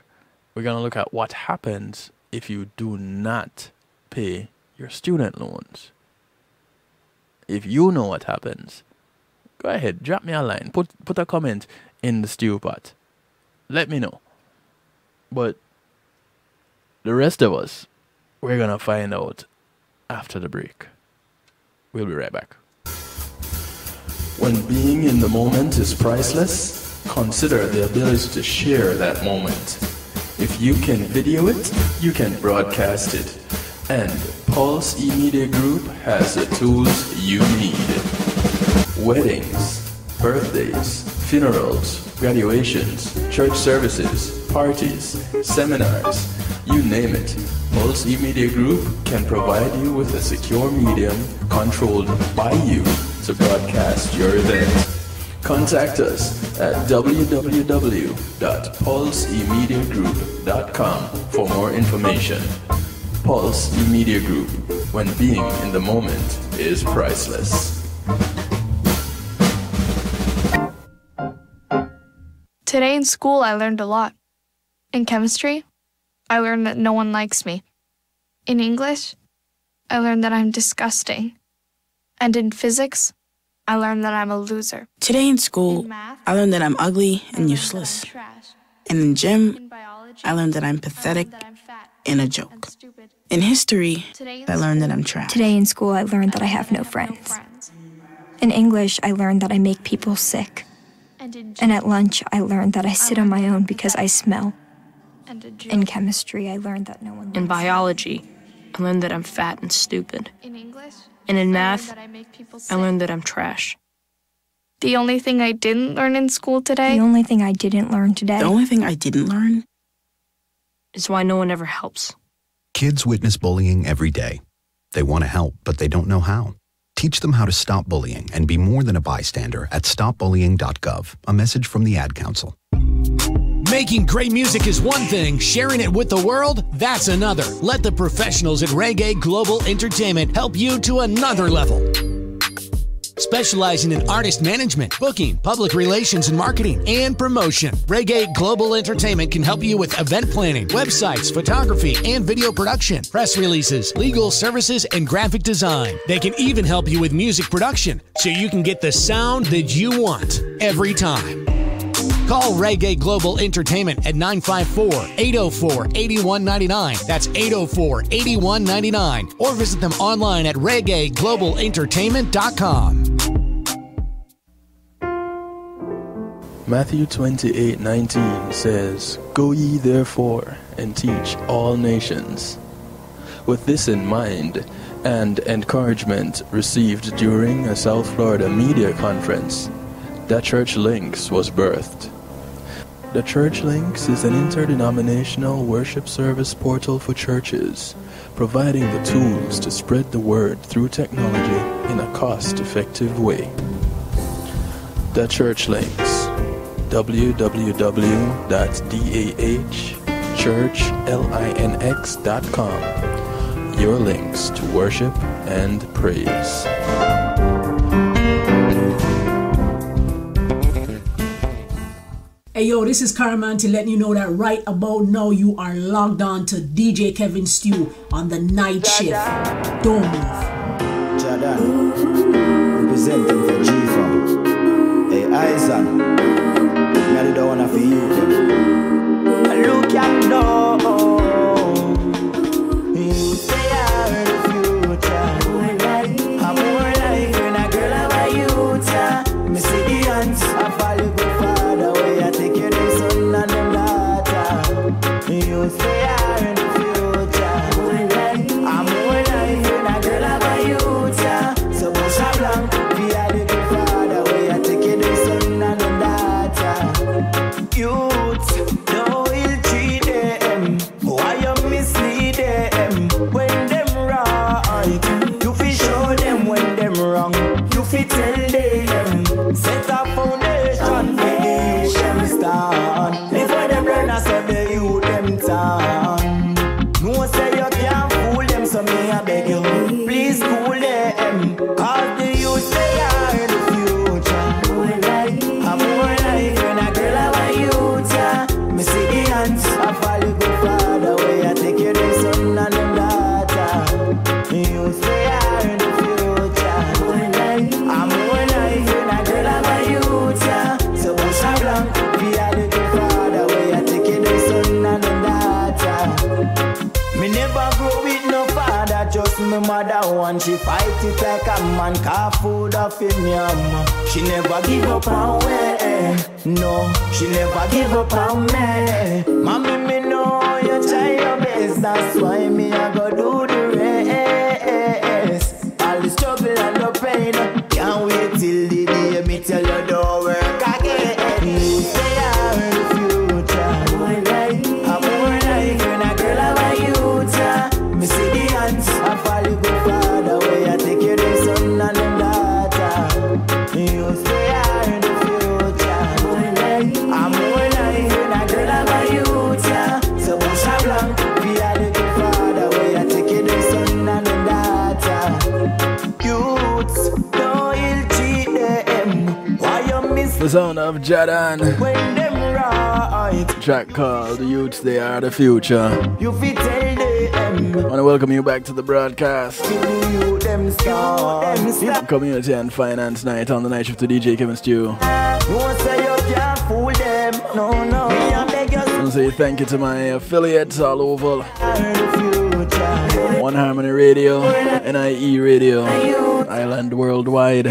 [SPEAKER 1] we're going to look at what happens if you do not pay your student loans. If you know what happens, go ahead, drop me a line. Put a comment in the stew pot. Let me know. But the rest of us, we're going to find out after the break. We'll be right back. When being in the moment is priceless, consider the ability to share that moment. If you can video it, you can broadcast it. And Pulse E-Media Group has the tools you need. Weddings, birthdays, funerals, graduations, church services, parties, seminars, you name it. Pulse E-Media Group can provide you with a secure medium controlled by you to broadcast your event. Contact us at www.pulseemediagroup.com for more information. Pulse E-Media Group, when being in the moment is priceless.
[SPEAKER 11] Today in school, I learned a lot. In chemistry, I learned that no one likes me. In English, I learned that I'm disgusting. And in physics, I learned that I'm a loser.
[SPEAKER 12] Today in school, I learned that I'm ugly and useless. And in gym, I learned that I'm pathetic and a joke. In history, I learned that I'm trash.
[SPEAKER 13] Today in school, I learned that I have no friends. In English, I learned that I make people sick. And at lunch, I learned that I sit on my own because I smell. In chemistry, I learned that no one likes me.
[SPEAKER 14] In biology, I learned that I'm fat and stupid. And in math, I learned that I'm trash.
[SPEAKER 11] The only thing I didn't learn in school today?
[SPEAKER 13] The only thing I didn't learn today?
[SPEAKER 12] The only thing I didn't learn
[SPEAKER 14] is why no one ever helps.
[SPEAKER 15] Kids witness bullying every day. They want to help, but they don't know how. Teach them how to stop bullying and be more than a bystander at stopbullying.gov. A message from the Ad Council.
[SPEAKER 16] Making great music is one thing, sharing it with the world, that's another. Let the professionals at Reggae Global Entertainment help you to another level. Specializing in artist management, booking, public relations and marketing, and promotion, Reggae Global Entertainment can help you with event planning, websites, photography, and video production, press releases, legal services, and graphic design. They can even help you with music production, so you can get the sound that you want every time. Call Reggae Global Entertainment at 954-804-8199. That's 804-8199. Or visit them online at reggaeglobalentertainment.com.
[SPEAKER 1] Matthew 28:19 says, "Go ye therefore and teach all nations." With this in mind, and encouragement received during a South Florida media conference, The Church Links was birthed. The Church Links is an interdenominational worship service portal for churches, providing the tools to spread the word through technology in a cost-effective way. The Church Links, www.dahchurchlinx.com. Your links to worship and praise.
[SPEAKER 17] Hey yo, this is Caraman to let you know that right about now you are logged on to DJ Kevin Stew on the night shift. Don't move.
[SPEAKER 18] Jordan, representing for G-Fam. Hey, Aizen, I don't wanna feel you. Look at no. You say I'm the future. I'm more life when a girl of a youth. Me see the ants, I follow good father. Where I take you the son and them daughter. You say I'm the future. I'm more life when a girl of a youth. So push a blank, be a the good father. Where I take you the son and them daughter. Youth, no ill treat them. Why you mislead them? When them right, you fi show them when them wrong. You fi tell them. Set a foundation for the youth them stand. Before them learn I say the youth them turn. No say you can't fool them, so me I beg you, please cool them. Cause the youth they are the future. I'm more life when a girl of a youth. Me see the ants, I follow good father. Where I take you the son and them daughter. The youth they are the future. I'm more life when a girl of a youth. So push a blank, be a the good father. Where I take you the son and them daughter. Me never grow with no father, just my mother one. She fight it like a man, car food off in yam. She never give up on me, no, she never give up on me. Mommy, me know you try your best, that's why me I go do the rest. All the struggle and the pain, can't wait till the day me tell you don't.
[SPEAKER 1] The sound of Jadan. Track called Youths, They Are the Future. I want to welcome you back to the broadcast. Community and Finance Night on the night shift to DJ Kevin Stew. I want to say thank you to my affiliates all over. One Harmony Radio, NIE Radio, Island Worldwide,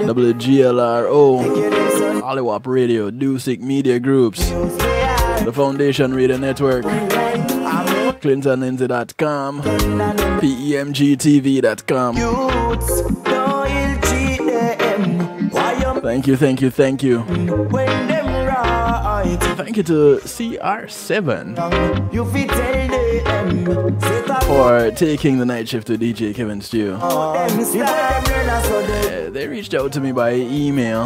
[SPEAKER 1] WGLRO, Hollywood Radio, Dusick Media Groups, the Foundation Radio Network, ClintonLindsay.com, PEMGTV.com. Thank you. Thank you to CR7 for taking the night shift to DJ Kevin Stew. They reached out to me by email.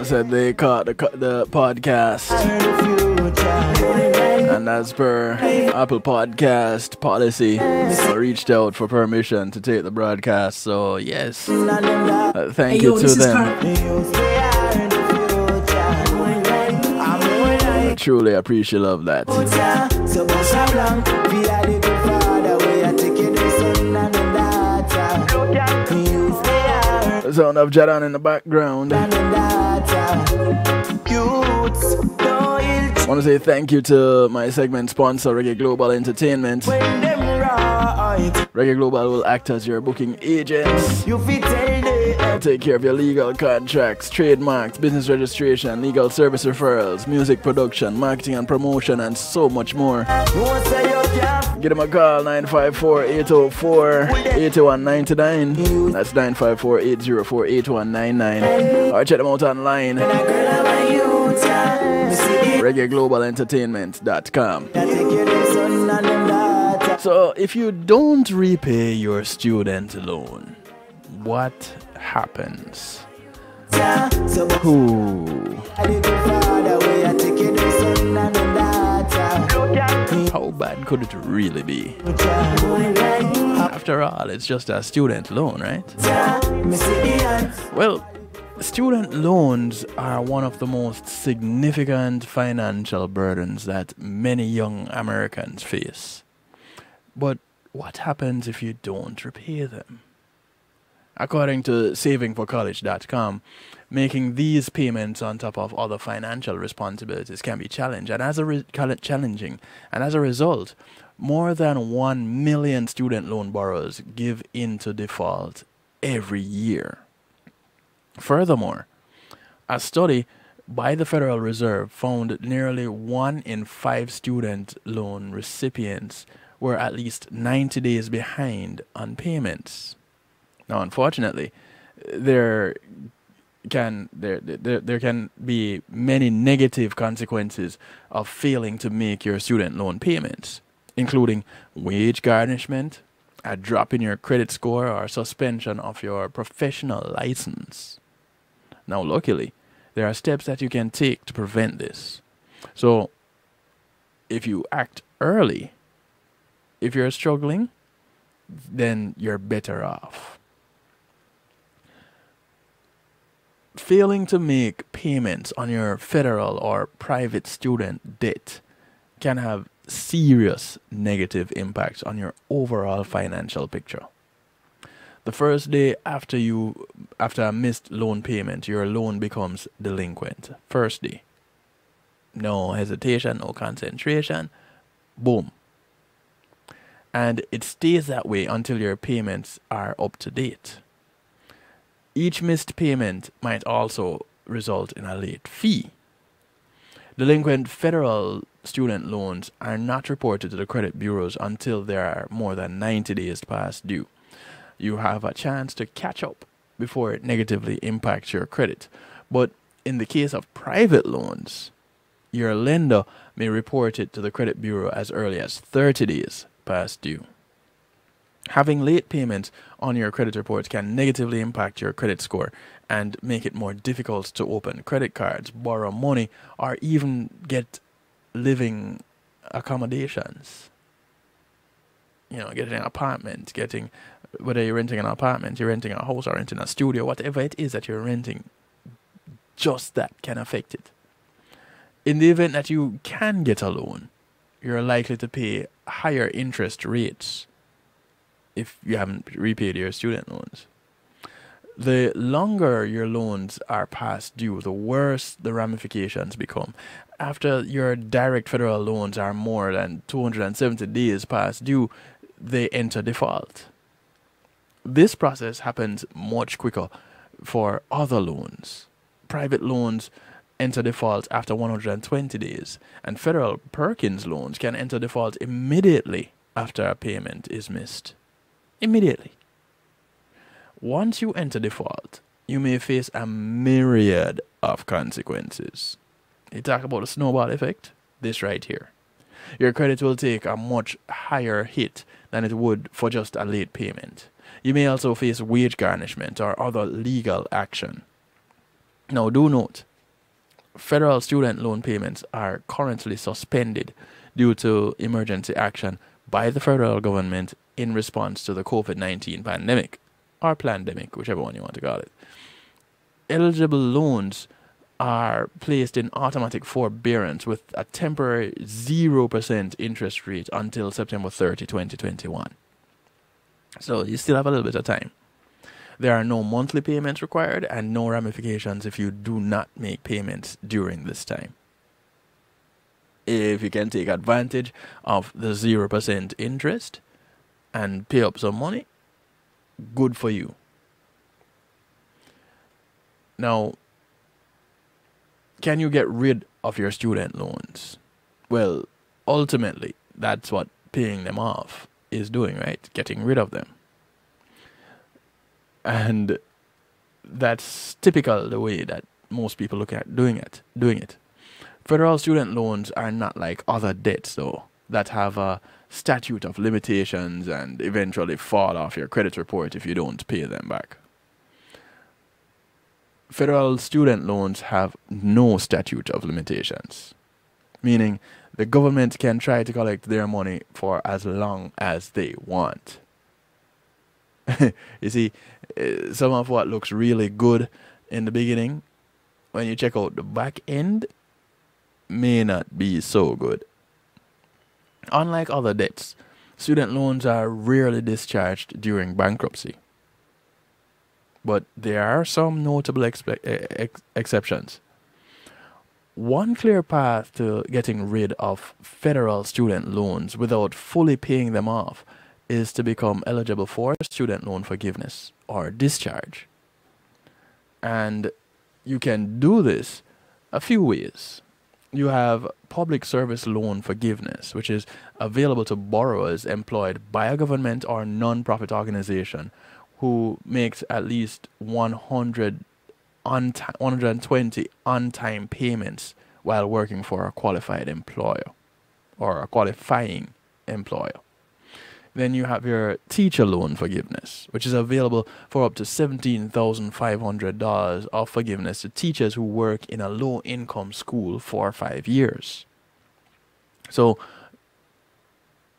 [SPEAKER 1] Said they caught the podcast, and as per Apple Podcast policy, I reached out for permission to take the broadcast. So yes, thank you to them. I truly appreciate love that. The sound of Jadan in the background. I want to say thank you to my segment sponsor, Reggae Global Entertainment. Reggae Global will act as your booking agents. Take care of your legal contracts, trademarks, business registration, legal service referrals, music production, marketing and promotion, and so much more. Give them a call, 954-804-8199. That's 954-804-8199. Or check them out online. ReggaeGlobalEntertainment.com. So, if you don't repay your student loan, what happens? How bad could it really be? After all, it's just a student loan, right? Well, student loans are one of the most significant financial burdens that many young Americans face. But what happens if you don't repay them? According to SavingForCollege.com, making these payments on top of other financial responsibilities can be challenging, and as a result, more than 1 million student loan borrowers give into default every year. Furthermore, a study by the Federal Reserve found nearly 1 in 5 student loan recipients were at least 90 days behind on payments. Now, unfortunately, there can be many negative consequences of failing to make your student loan payments, including wage garnishment, a drop in your credit score, or suspension of your professional license. Now, luckily, there are steps that you can take to prevent this. So, if you act early, if you're struggling, then you're better off. Failing to make payments on your federal or private student debt can have serious negative impacts on your overall financial picture. The first day after a missed loan payment, your loan becomes delinquent. First day. No hesitation, no concentration. Boom. And it stays that way until your payments are up to date. Each missed payment might also result in a late fee. Delinquent federal student loans are not reported to the credit bureaus until they are more than 90 days past due. You have a chance to catch up before it negatively impacts your credit. But in the case of private loans, your lender may report it to the credit bureau as early as 30 days past due. Having late payments on your credit reports can negatively impact your credit score and make it more difficult to open credit cards, borrow money, or even get living accommodations. getting an apartment, whether you're renting an apartment, you're renting a house or renting a studio, whatever it is that you're renting, just that can affect it. In the event that you can get a loan, you're likely to pay higher interest rates if you haven't repaid your student loans. The longer your loans are past due, the worse the ramifications become. After your direct federal loans are more than 270 days past due, they enter default. This process happens much quicker for other loans. Private loans enter default after 120 days, and federal Perkins loans can enter default immediately after a payment is missed. Immediately. Once you enter default, you may face a myriad of consequences. You talk about the snowball effect? This right here. Your credit will take a much higher hit than it would for just a late payment. You may also face wage garnishment or other legal action. Now, do note, federal student loan payments are currently suspended due to emergency action by the federal government in response to the COVID-19 pandemic, or pandemic, whichever one you want to call it. Eligible loans are placed in automatic forbearance with a temporary 0% interest rate until September 30, 2021. So you still have a little bit of time. There are no monthly payments required and no ramifications if you do not make payments during this time. If you can take advantage of the 0% interest and pay up some money, good for you. Now, can you get rid of your student loans? Well, ultimately, that's what paying them off is doing, right? Getting rid of them. And that's typical the way that most people look at doing it. Federal student loans are not like other debts, though, that have a statute of limitations and eventually fall off your credit report if you don't pay them back. Federal student loans have no statute of limitations, meaning the government can try to collect their money for as long as they want. You see, some of what looks really good in the beginning, when you check out the back end, may not be so good. Unlike other debts, student loans are rarely discharged during bankruptcy. But there are some notable exceptions. One clear path to getting rid of federal student loans without fully paying them off is to become eligible for student loan forgiveness or discharge. And you can do this a few ways. You have public service loan forgiveness, which is available to borrowers employed by a government or non-profit organization who makes at least 120 on-time payments while working for a qualified employer or a qualifying employer. Then you have your teacher loan forgiveness, which is available for up to $17,500 of forgiveness to teachers who work in a low-income school for 5 years. So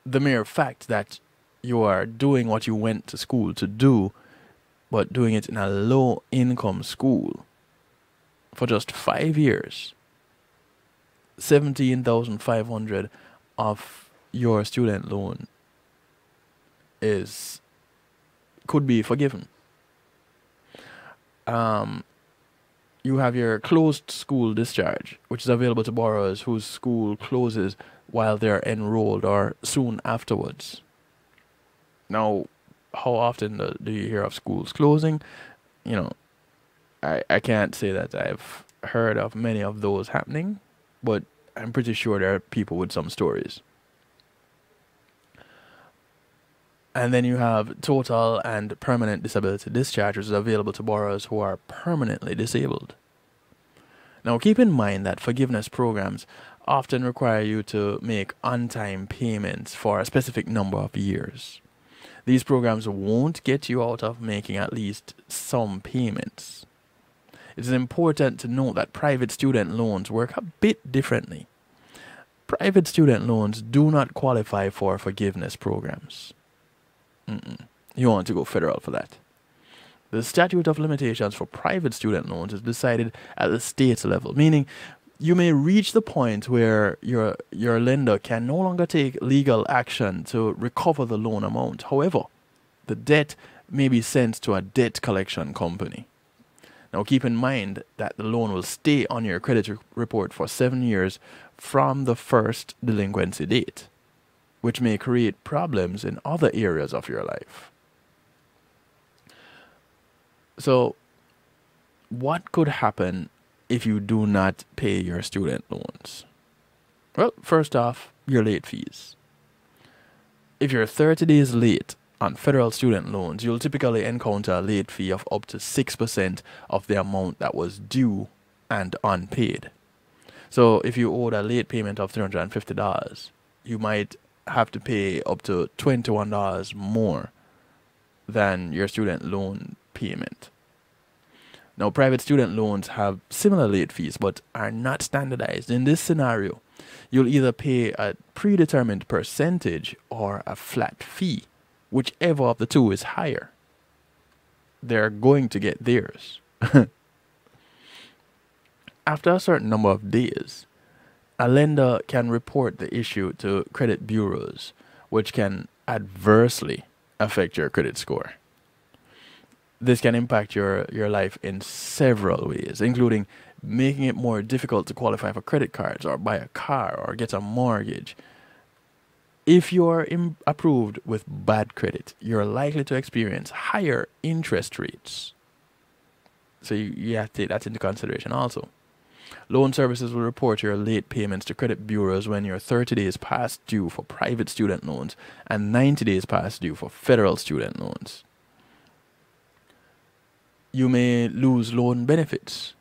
[SPEAKER 1] the mere fact that you are doing what you went to school to do, but doing it in a low-income school for just 5 years, $17,500 of your student loan could be forgiven. You have your closed school discharge, which is available to borrowers whose school closes while they're enrolled or soon afterwards. Now, how often do you hear of schools closing? You know, I can't say that I've heard of many of those happening, but I'm pretty sure there are people with some stories. And then you have total and permanent disability discharge, which is available to borrowers who are permanently disabled. Now, keep in mind that forgiveness programs often require you to make on-time payments for a specific number of years. These programs won't get you out of making at least some payments. It is important to note that private student loans work a bit differently. Private student loans do not qualify for forgiveness programs. you want to go federal for that. The statute of limitations for private student loans is decided at the state level, meaning you may reach the point where your lender can no longer take legal action to recover the loan amount. However, the debt may be sent to a debt collection company. Now keep in mind that the loan will stay on your credit report for 7 years from the first delinquency date, which may create problems in other areas of your life. So, what could happen if you do not pay your student loans? Well, first off, your late fees. If you're 30 days late on federal student loans, you'll typically encounter a late fee of up to 6% of the amount that was due and unpaid. So if you owed a late payment of $350, you might have to pay up to $21 more than your student loan payment. Now, private student loans have similar late fees but are not standardized. In this scenario, you'll either pay a predetermined percentage or a flat fee. Whichever of the two is higher, they're going to get theirs. After a certain number of days, a lender can report the issue to credit bureaus, which can adversely affect your credit score. This can impact your life in several ways, including making it more difficult to qualify for credit cards or buy a car or get a mortgage. If you are approved with bad credit, you're likely to experience higher interest rates. So you have to take that into consideration also. Loan services will report your late payments to credit bureaus when you're 30 days past due for private student loans and 90 days past due for federal student loans. You may lose loan benefits.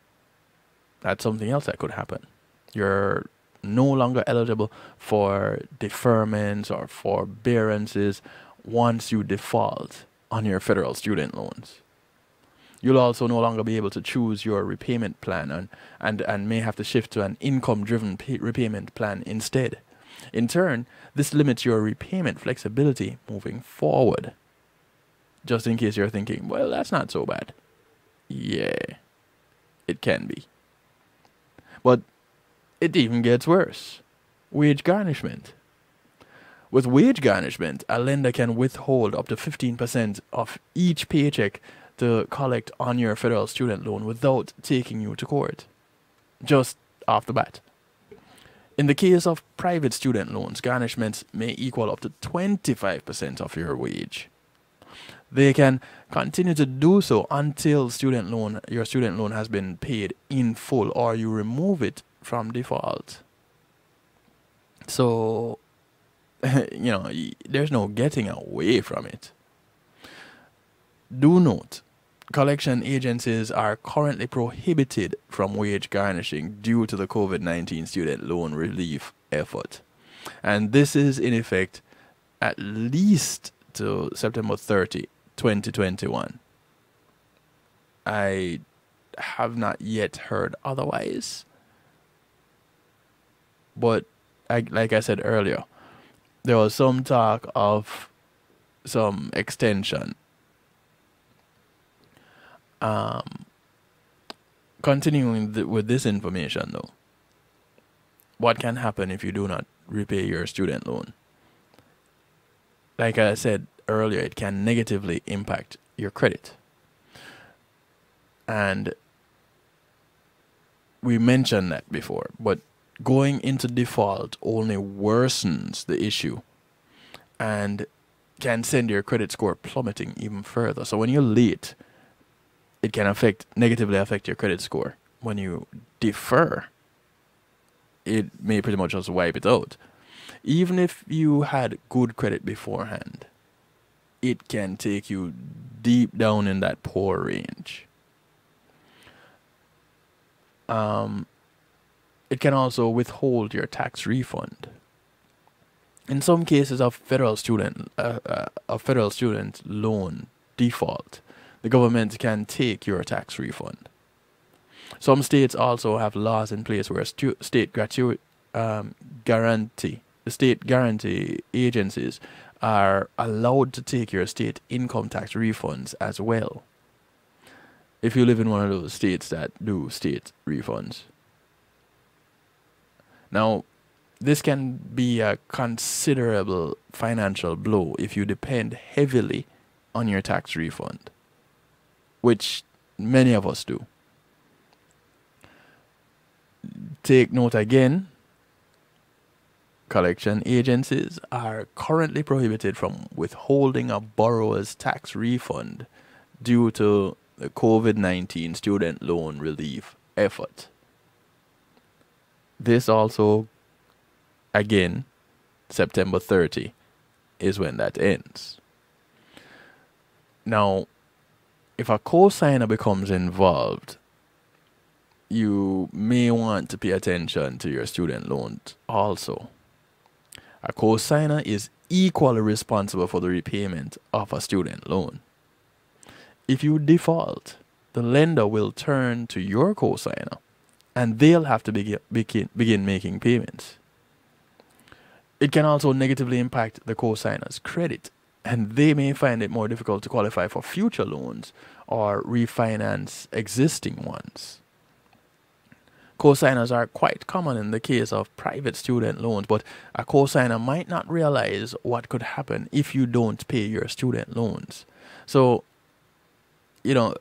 [SPEAKER 1] That's something else that could happen. You're no longer eligible for deferments or forbearances once you default on your federal student loans. You'll also no longer be able to choose your repayment plan and may have to shift to an income-driven repayment plan instead. In turn, this limits your repayment flexibility moving forward. Just in case you're thinking, well, that's not so bad. Yeah, it can be. But it even gets worse. Wage garnishment. With wage garnishment, a lender can withhold up to 15% of each paycheck to collect on your federal student loan without taking you to court. Just off the bat. In the case of private student loans, garnishments may equal up to 25% of your wage. They can continue to do so until your student loan has been paid in full or you remove it from default. So, there's no getting away from it. Do note, collection agencies are currently prohibited from wage garnishing due to the COVID-19 student loan relief effort. And this is in effect at least to September 30, 2021. I have not yet heard otherwise. But like I said earlier, there was some talk of some extension. Continuing with this information though, what can happen if you do not repay your student loan? Like I said earlier, it can negatively impact your credit. And we mentioned that before, but going into default only worsens the issue and can send your credit score plummeting even further. So when you're late, it can negatively affect your credit score. When you defer, it may pretty much just wipe it out. Even if you had good credit beforehand, it can take you deep down in that poor range. It can also withhold your tax refund. In some cases of federal student loan default, the government can take your tax refund. Some states also have laws in place where state guarantee agencies are allowed to take your state income tax refunds as well. If you live in one of those states that do state refunds. Now, this can be a considerable financial blow if you depend heavily on your tax refund, which many of us do. Take note again, collection agencies are currently prohibited from withholding a borrower's tax refund due to the COVID-19 student loan relief effort. This also, again, September 30 is when that ends. Now, if a co-signer becomes involved, you may want to pay attention to your student loans also. A co-signer is equally responsible for the repayment of a student loan. If you default, the lender will turn to your co-signer and they'll have to begin making payments. It can also negatively impact the co-signer's credit, and they may find it more difficult to qualify for future loans or refinance existing ones. Co-signers are quite common in the case of private student loans, but a co-signer might not realize what could happen if you don't pay your student loans. So, you know,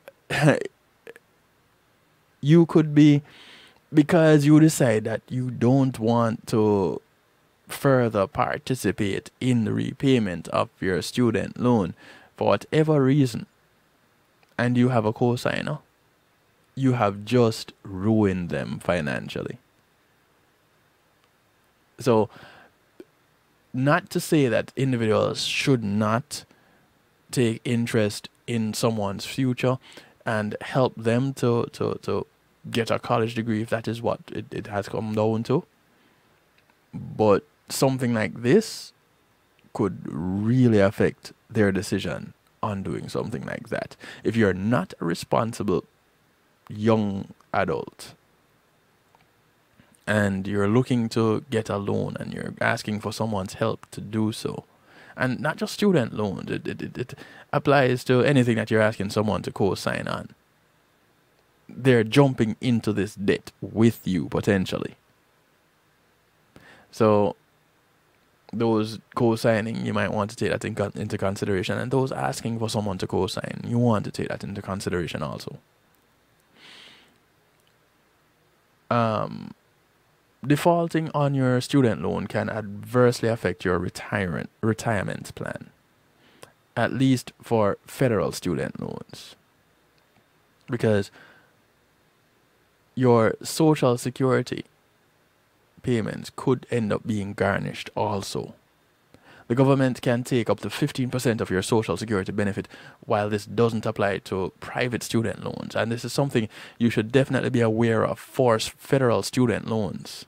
[SPEAKER 1] you could be, because you decide that you don't want to further participate in the repayment of your student loan for whatever reason, and you have a co-signer, you have just ruined them financially. So, not to say that individuals should not take interest in someone's future and help them to get a college degree if that is what it has come down to. But something like this could really affect their decision on doing something like that. If you're not a responsible young adult and you're looking to get a loan and you're asking for someone's help to do so, and not just student loans, it applies to anything that you're asking someone to co-sign on. They're jumping into this debt with you potentially. So those co-signing, you might want to take that into consideration, and those asking for someone to co-sign, you want to take that into consideration also. Defaulting on your student loan can adversely affect your retirement plan, at least for federal student loans, because your Social Security payments could end up being garnished also. The government can take up to 15% of your Social Security benefit, while this doesn't apply to private student loans. And this is something you should definitely be aware of for federal student loans.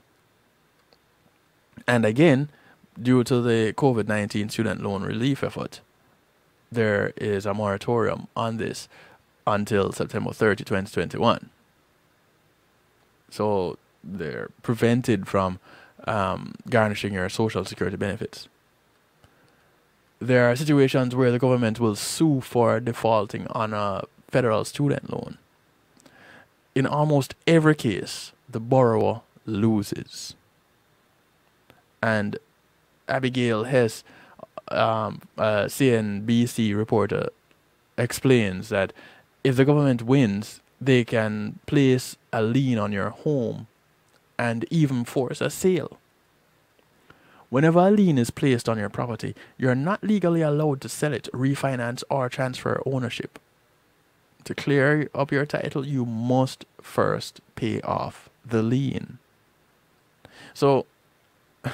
[SPEAKER 1] And again, due to the COVID-19 student loan relief effort, there is a moratorium on this until September 30, 2021. So they're prevented from garnishing your Social Security benefits. There are situations where the government will sue for defaulting on a federal student loan. In almost every case, the borrower loses. And Abigail Hess, a CNBC reporter, explains that if the government wins, they can place a lien on your home and even force a sale. Whenever a lien is placed on your property, you're not legally allowed to sell it, refinance, or transfer ownership. To clear up your title, you must first pay off the lien. So,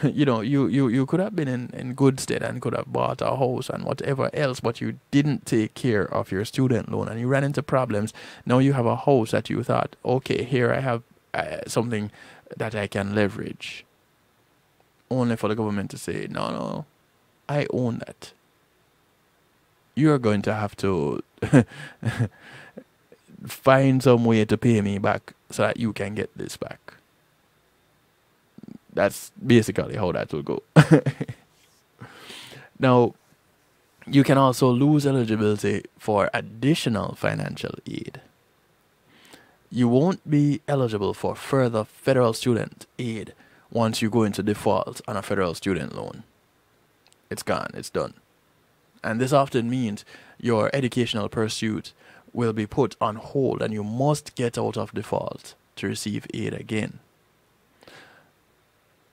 [SPEAKER 1] you know, you could have been in good stead and could have bought a house and whatever else, but you didn't take care of your student loan and you ran into problems. Now you have a house that you thought, okay, here I have something that I can leverage. Only for the government to say, no, I own that. You're going to have to find some way to pay me back so that you can get this back. That's basically how that will go. Now, You can also lose eligibility for additional financial aid. You won't be eligible for further federal student aid once you go into default on a federal student loan. It's gone, it's done. And this often means your educational pursuit will be put on hold and you must get out of default to receive aid again.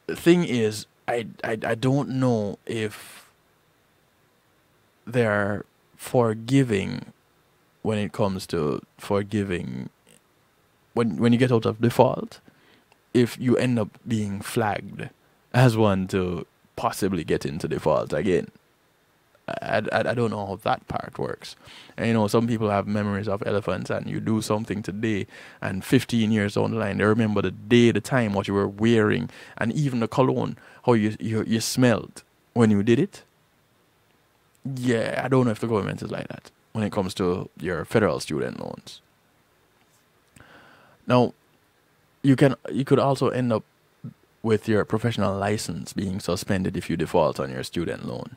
[SPEAKER 1] The thing is, I don't know if they're forgiving when it comes to forgiving when you get out of default, if you end up being flagged as one to possibly get into default again. I don't know how that part works. And you know, some people have memories of elephants, and you do something today, and 15 years down the line, they remember the day, the time, what you were wearing, and even the cologne, how you smelled when you did it. Yeah, I don't know if the government is like that when it comes to your federal student loans. Now, you could also end up with your professional license being suspended if you default on your student loan.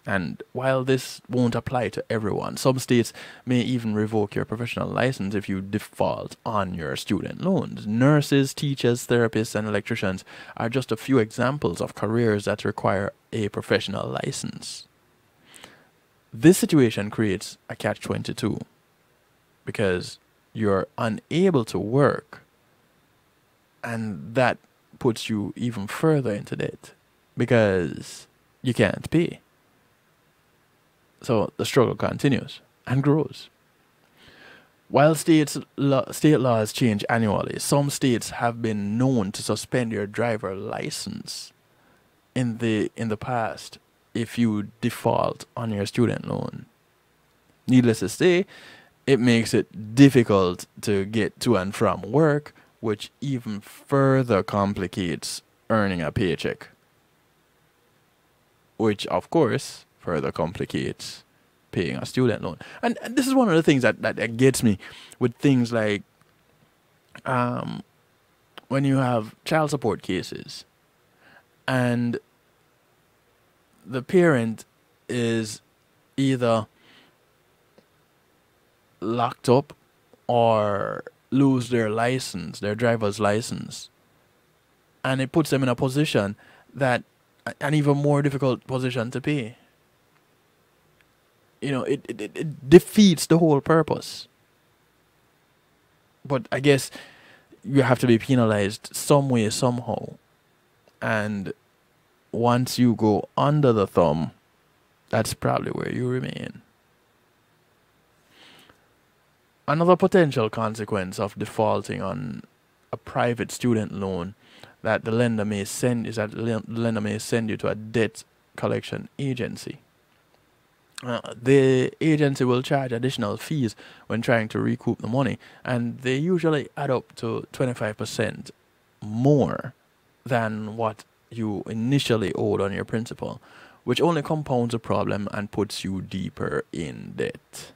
[SPEAKER 1] And while this won't apply to everyone, some states may even revoke your professional license if you default on your student loans. Nurses, teachers, therapists, and electricians are just a few examples of careers that require a professional license. This situation creates a catch-22 because you're unable to work, and that puts you even further into debt because you can't pay. So the struggle continues and grows. While state laws change annually, some states have been known to suspend your driver license in the past if you default on your student loan. Needless to say, it makes it difficult to get to and from work, which even further complicates earning a paycheck, which of course further complicates paying a student loan. And this is one of the things that gets me with things like when you have child support cases and the parent is either locked up or lose their license, their driver's license, and it puts them in a position that an even more difficult position to pay. You know, it defeats the whole purpose. But I guess you have to be penalized some way, somehow. And once you go under the thumb, that's probably where you remain. Another potential consequence of defaulting on a private student loan that the lender may send is that the lender may send you to a debt collection agency. The agency will charge additional fees when trying to recoup the money, and they usually add up to 25% more than what you initially owed on your principal, which only compounds the problem and puts you deeper in debt.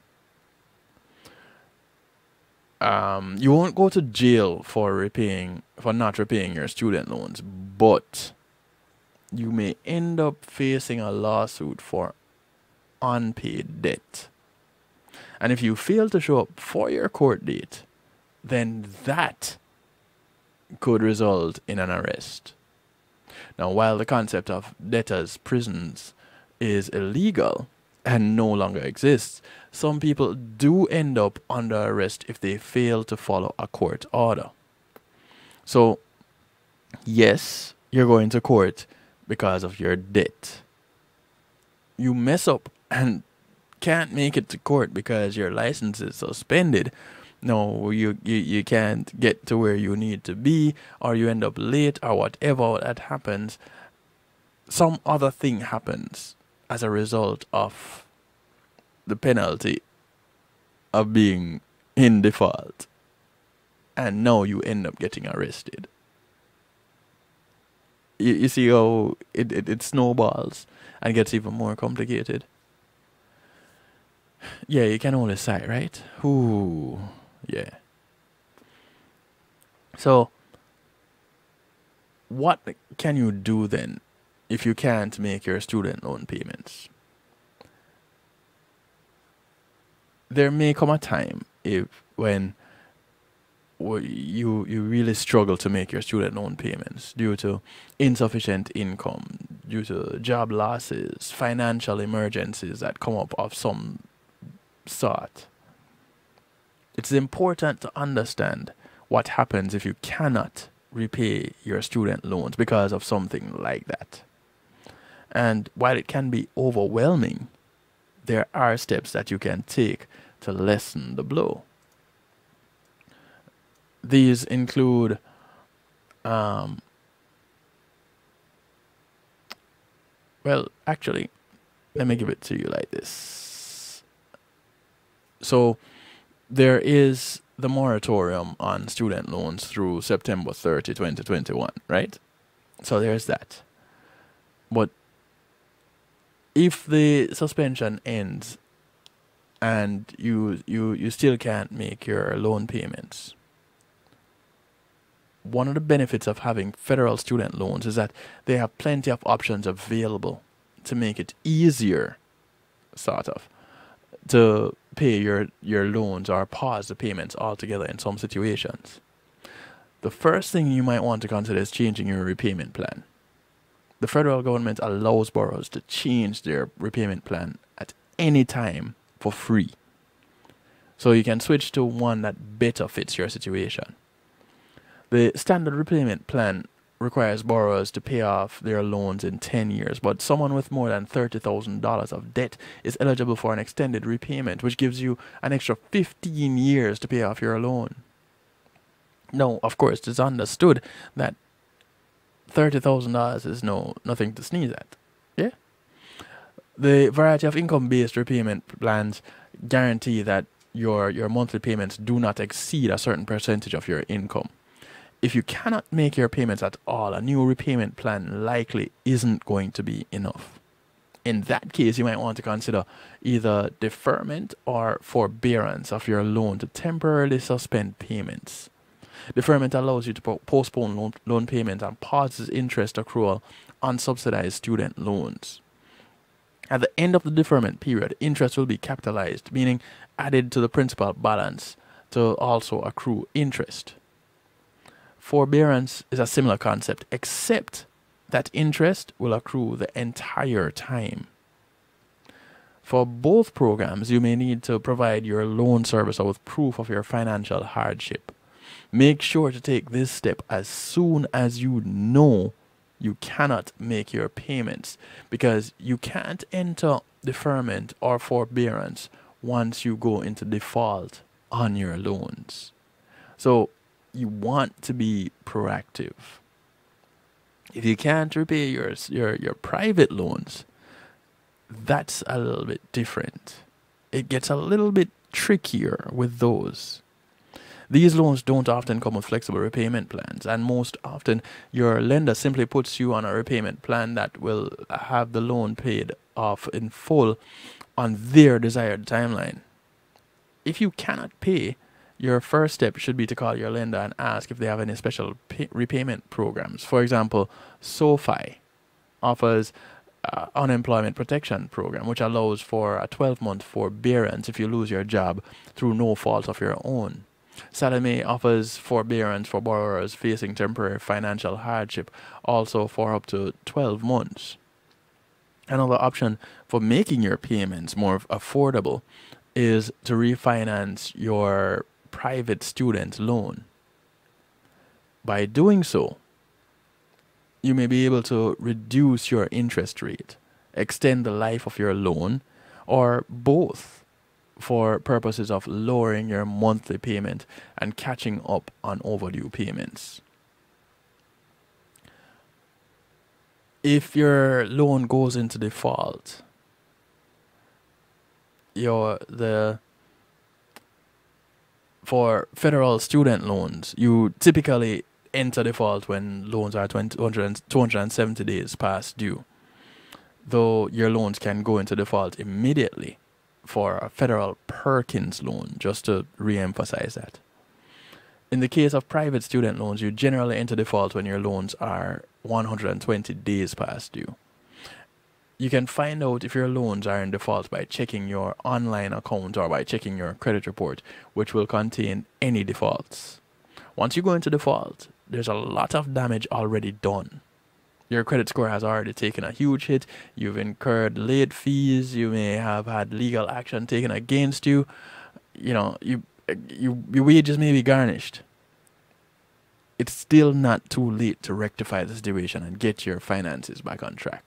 [SPEAKER 1] You won't go to jail for not repaying your student loans, but you may end up facing a lawsuit for unpaid debt. And if you fail to show up for your court date, then that could result in an arrest. Now, while the concept of debtors' prisons is illegal and no longer exists, some people do end up under arrest if they fail to follow a court order. So, yes, you're going to court because of your debt. You mess up and can't make it to court because your license is suspended. No, you can't get to where you need to be, or you end up late, or whatever that happens. Some other thing happens as a result of the penalty of being in default, and now you end up getting arrested. You see how it snowballs and gets even more complicated. Yeah, you can only sigh, right? Ooh, yeah. So, what can you do then if you can't make your student loan payments? there may come a time when you really struggle to make your student loan payments due to insufficient income, due to job losses, financial emergencies that come up of some sort. It's important to understand what happens if you cannot repay your student loans because of something like that. And while it can be overwhelming, there are steps that you can take to lessen the blow. These include well, actually, let me give it to you like this. So there is the moratorium on student loans through September 30, 2021, right? So there's that. But if the suspension ends and you still can't make your loan payments, one of the benefits of having federal student loans is that they have plenty of options available to make it easier, sort of, to pay your loans or pause the payments altogether in some situations. The first thing you might want to consider is changing your repayment plan. The federal government allows borrowers to change their repayment plan at any time for free. So you can switch to one that better fits your situation. The standard repayment plan requires borrowers to pay off their loans in 10 years, but someone with more than $30,000 of debt is eligible for an extended repayment, which gives you an extra 15 years to pay off your loan. Now, of course, it's understood that $30,000 is nothing to sneeze at. Yeah? The variety of income-based repayment plans guarantee that your monthly payments do not exceed a certain percentage of your income. If you cannot make your payments at all, a new repayment plan likely isn't going to be enough. In that case, you might want to consider either deferment or forbearance of your loan to temporarily suspend payments. Deferment allows you to postpone loan payments and pauses interest accrual on subsidized student loans. At the end of the deferment period, interest will be capitalized, meaning added to the principal balance to also accrue interest. Forbearance is a similar concept, except that interest will accrue the entire time. For both programs, you may need to provide your loan servicer with proof of your financial hardship. Make sure to take this step as soon as you know you cannot make your payments, because you can't enter deferment or forbearance once you go into default on your loans. So you want to be proactive. If you can't repay your private loans, that's a little bit different. It gets a little bit trickier with those. These loans don't often come with flexible repayment plans, and most often your lender simply puts you on a repayment plan that will have the loan paid off in full on their desired timeline. If you cannot pay, your first step should be to call your lender and ask if they have any special repayment programs. For example, SoFi offers unemployment protection program, which allows for a 12-month forbearance if you lose your job through no fault of your own. Sallie Mae offers forbearance for borrowers facing temporary financial hardship, also for up to 12 months. Another option for making your payments more affordable is to refinance your private student loan. By doing so, you may be able to reduce your interest rate, extend the life of your loan, or both, for purposes of lowering your monthly payment and catching up on overdue payments. If your loan goes into default, for federal student loans, you typically enter default when loans are 270 days past due, though your loans can go into default immediately for a federal Perkins loan, just to re-emphasize that. In the case of private student loans, you generally enter default when your loans are 120 days past due. You can find out if your loans are in default by checking your online account or by checking your credit report, which will contain any defaults. Once you go into default, there's a lot of damage already done. Your credit score has already taken a huge hit. You've incurred late fees. You may have had legal action taken against you. You know, your wages may be garnished. It's still not too late to rectify the situation and get your finances back on track.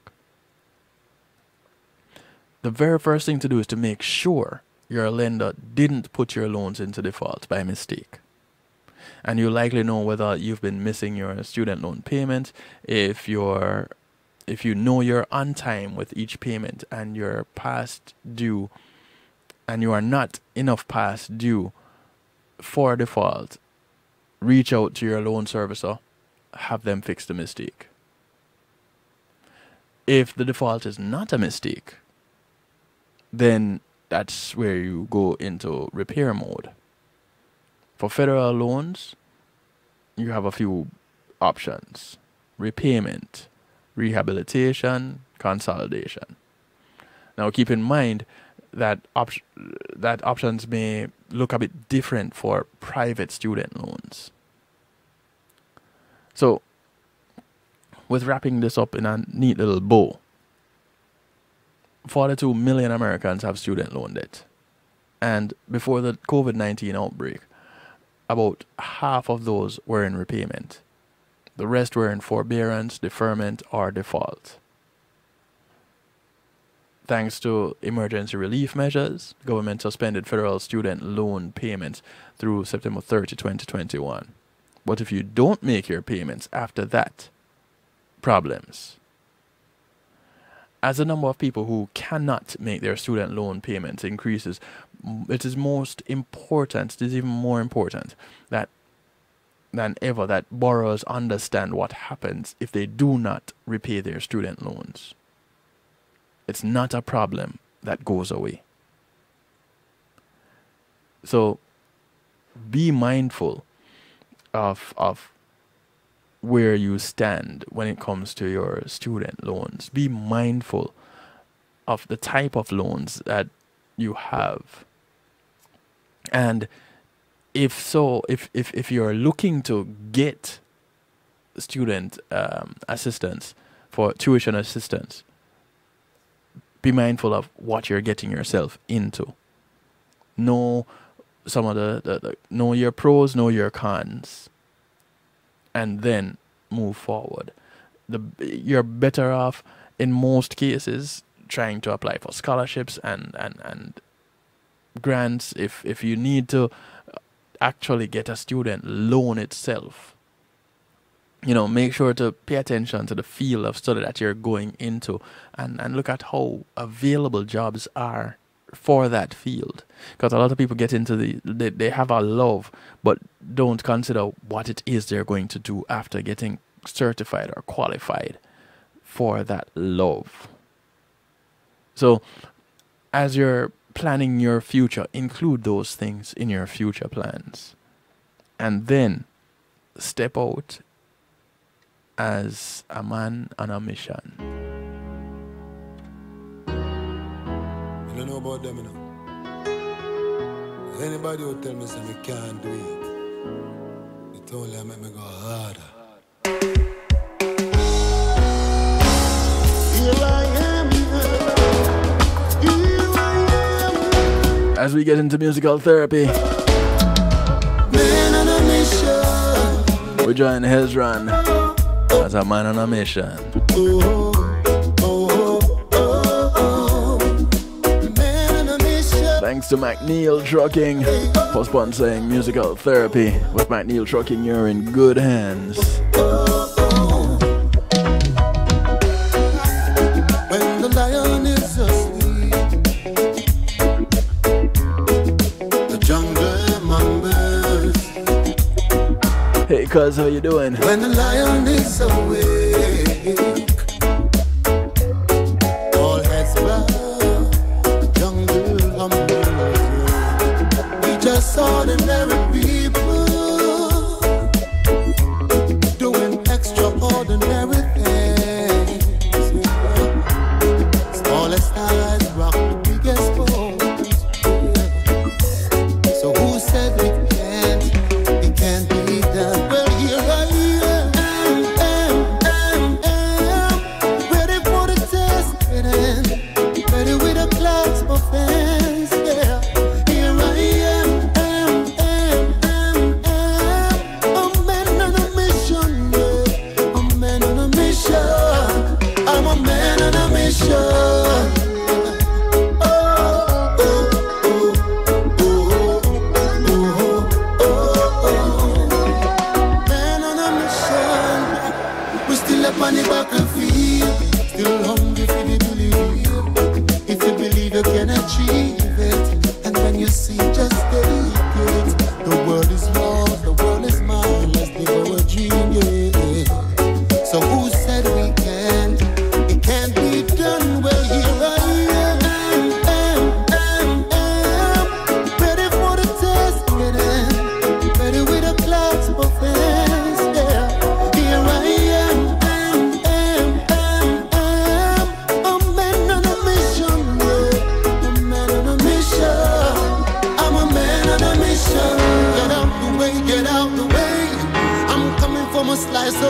[SPEAKER 1] The very first thing to do is to make sure your lender didn't put your loans into default by mistake. And you likely know whether you've been missing your student loan payment, if you know you're on time with each payment and you're past due and you are not enough past due for default, reach out to your loan servicer, have them fix the mistake. If the default is not a mistake, then that's where you go into repair mode. For federal loans, you have a few options: repayment, rehabilitation, consolidation. Now keep in mind that options may look a bit different for private student loans. So, with wrapping this up in a neat little bow, 42 million Americans have student loan debt. And before the COVID-19 outbreak, about half of those were in repayment. The rest were in forbearance, deferment, or default. Thanks to emergency relief measures, the government suspended federal student loan payments through September 30, 2021. But if you don't make your payments after that, problems. As the number of people who cannot make their student loan payments increases, it is even more important than ever that borrowers understand what happens if they do not repay their student loans. It's not a problem that goes away. So be mindful of where you stand when it comes to your student loans. Be mindful of the type of loans that you have. And if you're looking to get student assistance for tuition assistance, be mindful of what you're getting yourself into. Know some of know your pros, know your cons, and then move forward. You're better off in most cases trying to apply for scholarships and grants if you need to actually get a student loan itself. You know, make sure to pay attention to the field of study that you're going into and look at how available jobs are for that field. Because a lot of people get into they have a love but don't consider what it is they're going to do after getting certified or qualified for that love. So as you're planning your future, include those things in your future plans. And then step out as a man on a mission.
[SPEAKER 19] I don't know about them, you know. Anybody who tell me that I can't do it, it only make me go harder. Here I am, here I am.
[SPEAKER 1] As we get into musical therapy,
[SPEAKER 19] Man on a mission.
[SPEAKER 1] we join Hezron as a man on a mission. Thanks to McNeil Trucking for sponsoring musical therapy. With McNeil Trucking, you're in good hands.
[SPEAKER 19] When the lion is asleep, the jungle mumbles.
[SPEAKER 1] Hey, cuz, how you doing?
[SPEAKER 19] When the lion is awake, all heads bow, the jungle humbles. We just ordinary people doing extraordinary things.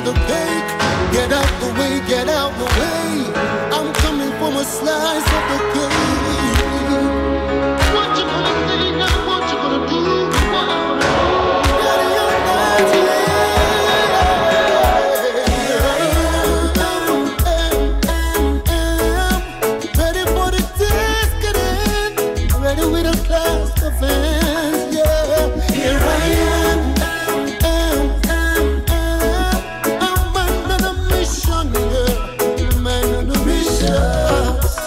[SPEAKER 20] the cake. Get out the way, get out the way. I'm coming for a slice of the cake. What you gonna say now? What you gonna do? Ready or not, ready for the test, get in. Ready with a class of fans, yeah. Here I am. I'm on a mission, yeah. Man on a mission.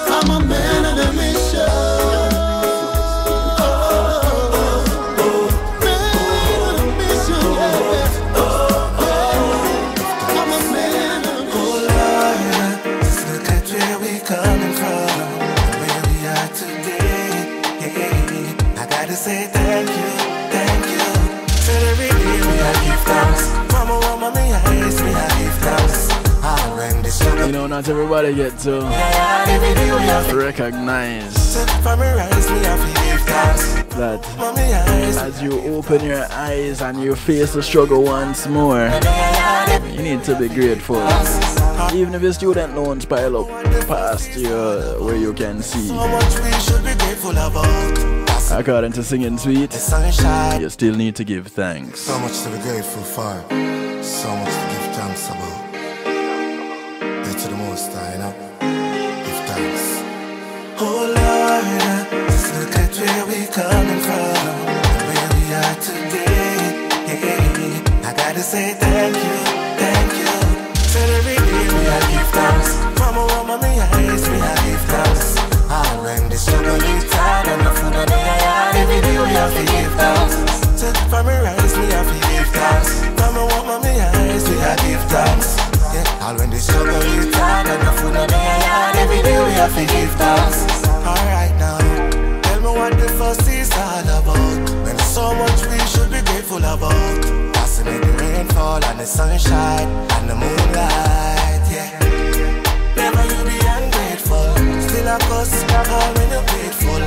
[SPEAKER 20] I'm a man on a mission. Man on a mission, yeah. I'm a man on a mission.
[SPEAKER 18] Oh Lord, just look at where we coming from, where we are today. Yeah, I gotta say thank you. Said every day me I give thanks. Mama, me I ace me I give thanks.
[SPEAKER 1] You know, not everybody get to recognize that as you open your eyes and you face the struggle once more, you need to be grateful. Even if your student loans pile up past you where you can see. According to Singing Sweet, you still need to give thanks.
[SPEAKER 19] So much to be grateful for, so much to give thanks about. To the Most High, you know, give thanks.
[SPEAKER 18] Oh Lord, just look at where we coming from, where we are today. I gotta say thank you. Said every day me I give thanks. Mama, me I ace me I give thanks. And when the struggle is hard and the food on the yard, every day we have to give thanks. Said for me rise me I have to give thanks. Mama, me I ace me I give thanks. All when the struggle is hard and the food on the yard, every day we have to give thanks. Alright now, tell me what the fuss is all about. When so much we should be grateful about. Passing the rainfall and the sunshine and the moonlight, yeah. Never you be ungrateful, still a cuss all when you're grateful.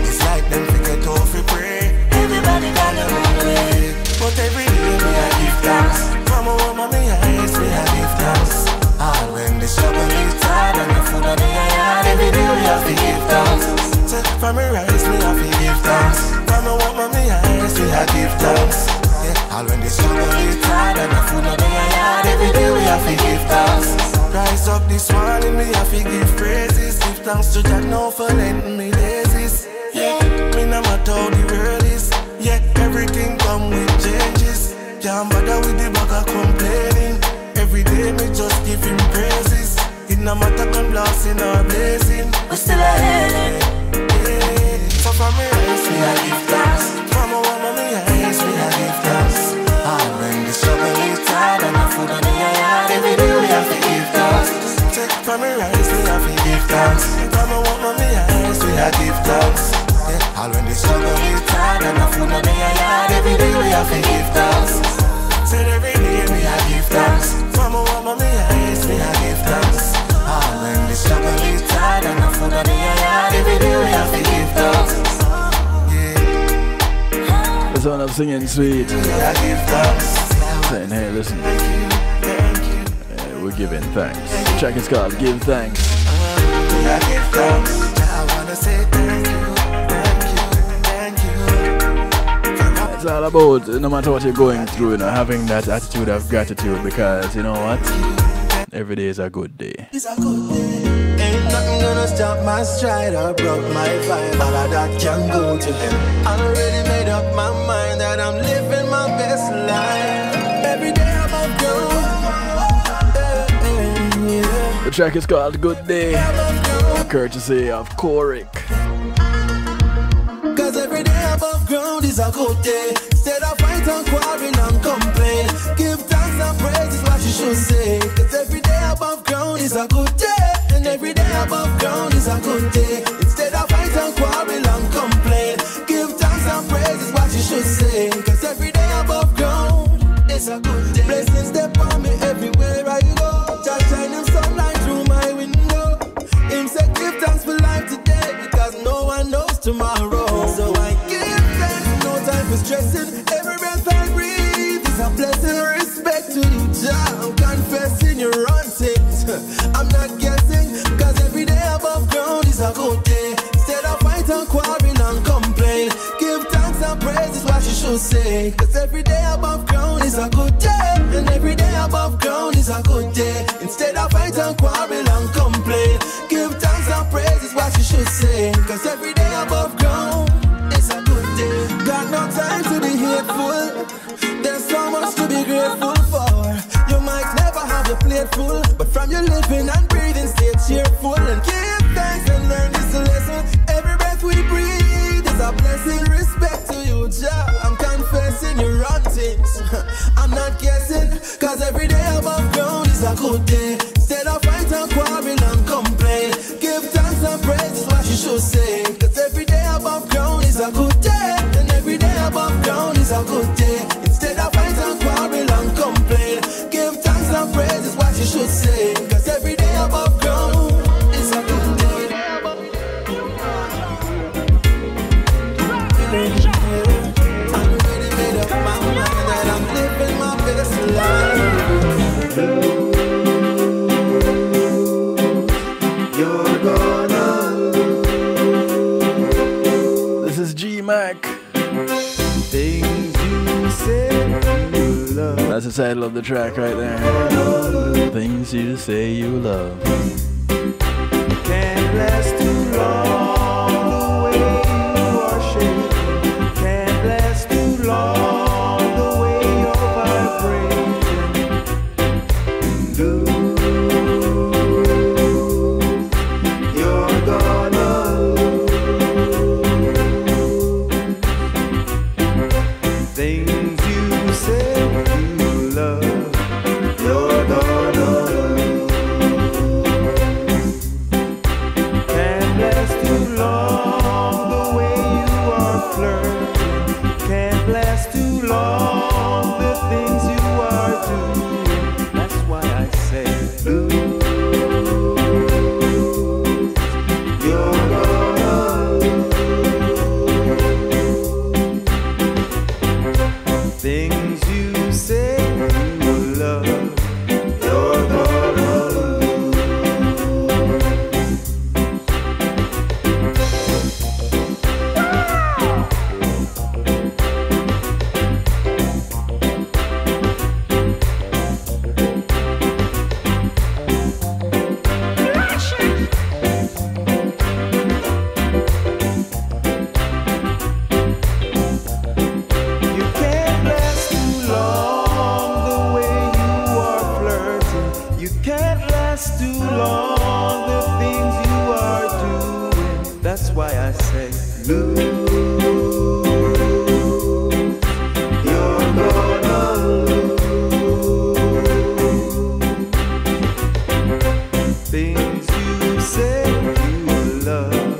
[SPEAKER 18] It's like them forget how to pray. Everybody got their own way, but every day we I give thanks. Mama, me I ace me I give thanks. And when the struggle is hard and the food on the yard, every day we have to give thanks. So for me rise me have to give thanks. Mama, me I ace me I give thanks. Yeah, and when the struggle is hard and the food on the yard, every day we have to give thanks. Rise up this morning, me have to give praises. Give thanks to God now for letting me lazy. Yeah, me no matter how the world is. Yeah, everything come with changes. Can't bother with the bag of complaining. Every day me just give him praises. It no matter gun blasting or blazing, we still ahead. Yeah, so for me rise me I give thanks. Mama, me I ace me I give thanks. And when the struggle is hard and the food on the yard, every day we have to give thanks. Take for me rise me I give thanks. Mama, me I ace me I give thanks. All when the struggle is hard and the food on the yard, every day we have to give thanks. Said every day me I give thanks. Mama, me I ace me I give thanks. All when the struggle is hard and the food on the yard, every day we have to give thanks.
[SPEAKER 1] The sound of Singing Sweet.
[SPEAKER 18] I give thanks.
[SPEAKER 1] Saying, hey, listen, we're giving thanks. Track is called Give Thanks.
[SPEAKER 18] I give thanks. I wanna say thank you.
[SPEAKER 1] It's all about, no matter what you're going through, you know, having that attitude of gratitude, because you know what? Every day is a good day.
[SPEAKER 18] Ain't nothing gonna stop my stride or broke my vibe. All of that can go to him. I already made up my mind that I'm living my best life. Every day I'm up good.
[SPEAKER 1] The track is called Good Day, courtesy of Korik.
[SPEAKER 18] Cause every day above ground is a good day. Instead of fight and quarrel and complain, give thanks and praise is what you should say. Cause every day above ground is a good day. And every day above ground is a good day. Instead of fight and quarrel and complain, give thanks and praise is what you should say. Cause every day above ground is a good day. Blessings step on me everywhere I go. Just shine him sunlight through my window. Him say give thanks for life today, because no one knows tomorrow. So I give thanks, no time for stressing. Every breath I breathe is a blessing. Respect to you, Jah. should say. Cause every day above ground is a good day. And every day above ground is a good day. Instead of fight and quarrel and complain, give thanks and praise is what you should say. Cause every day above ground is a good day. Got no time to be hateful. There's so much to be grateful for. You might never have your plate full, but from your living and breathing, stay cheerful and give thanks and learn this lesson. Every breath we breathe is a blessing. Respect to you, Jah. I'm confessing you run things. I'm not guessing, cause every day above ground is a good day. Instead of fight and quarrel and complain, give thanks and praise is what you should say. Cause every day above ground is a good day. And every day above ground is a good day. Instead of fight and quarrel and complain, give thanks and praise is what you should say. Cause every day above ground is a good day. I'm really made up my mind that I'm living my best life. You're gonna lose.
[SPEAKER 1] This is G-Mac.
[SPEAKER 18] Things you said you love.
[SPEAKER 1] That's the title of the track right there. Things you say you love.
[SPEAKER 18] Can't last too long. The way you are shaking can't last too long. The way you're vibrating. You're gonna lose. Things you say you love. You're gonna lose. Can't last too long. The way you are flirting can't last too long. The things you are doing, that's why I say lose. You're gonna lose. Things you say you love. You're gonna lose. You can't last too long. The way you are flirting, you can't last too long. The things you are doing, that's why I say lose. You're gonna lose. Things you say you love.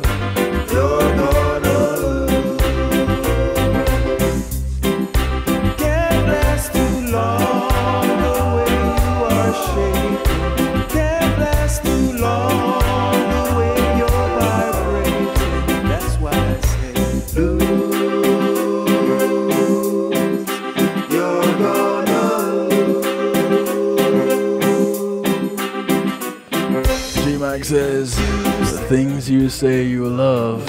[SPEAKER 18] You're gonna lose. Can't last too long. The way you are shaking can't last too long. The way you're vibrating, that's why I say lose. You're gonna lose.
[SPEAKER 1] G-Mac says, the things you say you love,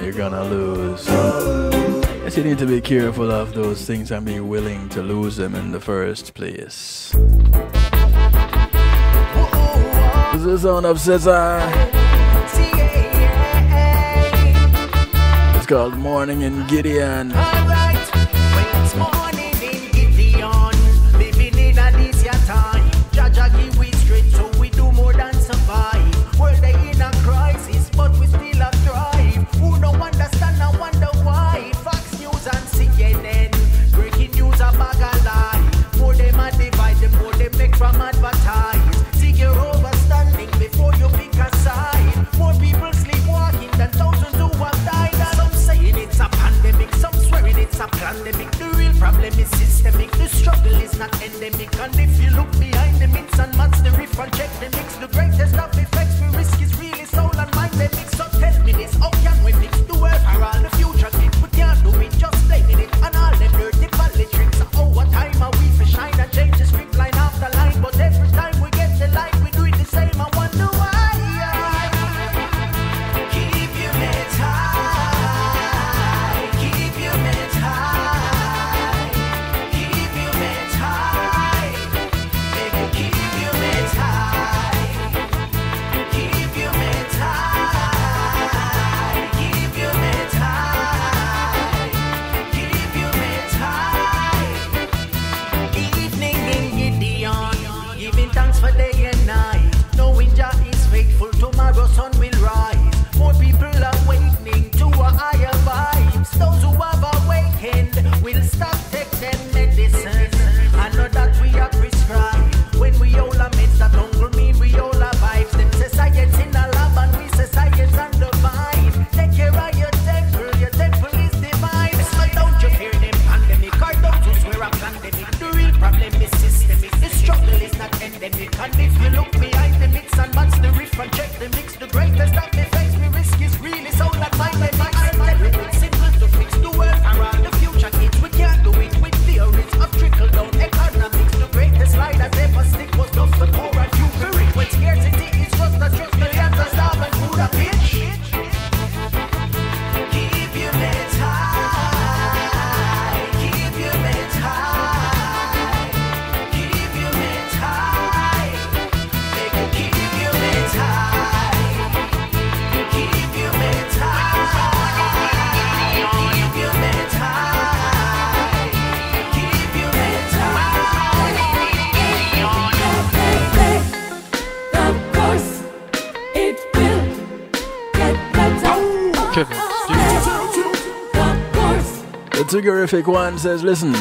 [SPEAKER 1] you're gonna lose. Guess you need to be careful of those things and be willing to lose them in the first place. This is the sound of Cesar. It's called Morning in Gideon.
[SPEAKER 21] Alright, when it's morning in Gideon, living in a this your time. Jaja give we strength so we do more than survive. World they in a crisis, but we still have drive. Who no understand, I wonder why. Fox News and CNN, breaking news a bag of lie. More them a divide, the more they make from advertise. Take your overstanding before you pick a side. More people sleepwalking than thousands who have died. Some saying it's a pandemic, some swearing it's a pandemic. The real problem
[SPEAKER 1] The Twigerific one says, listen.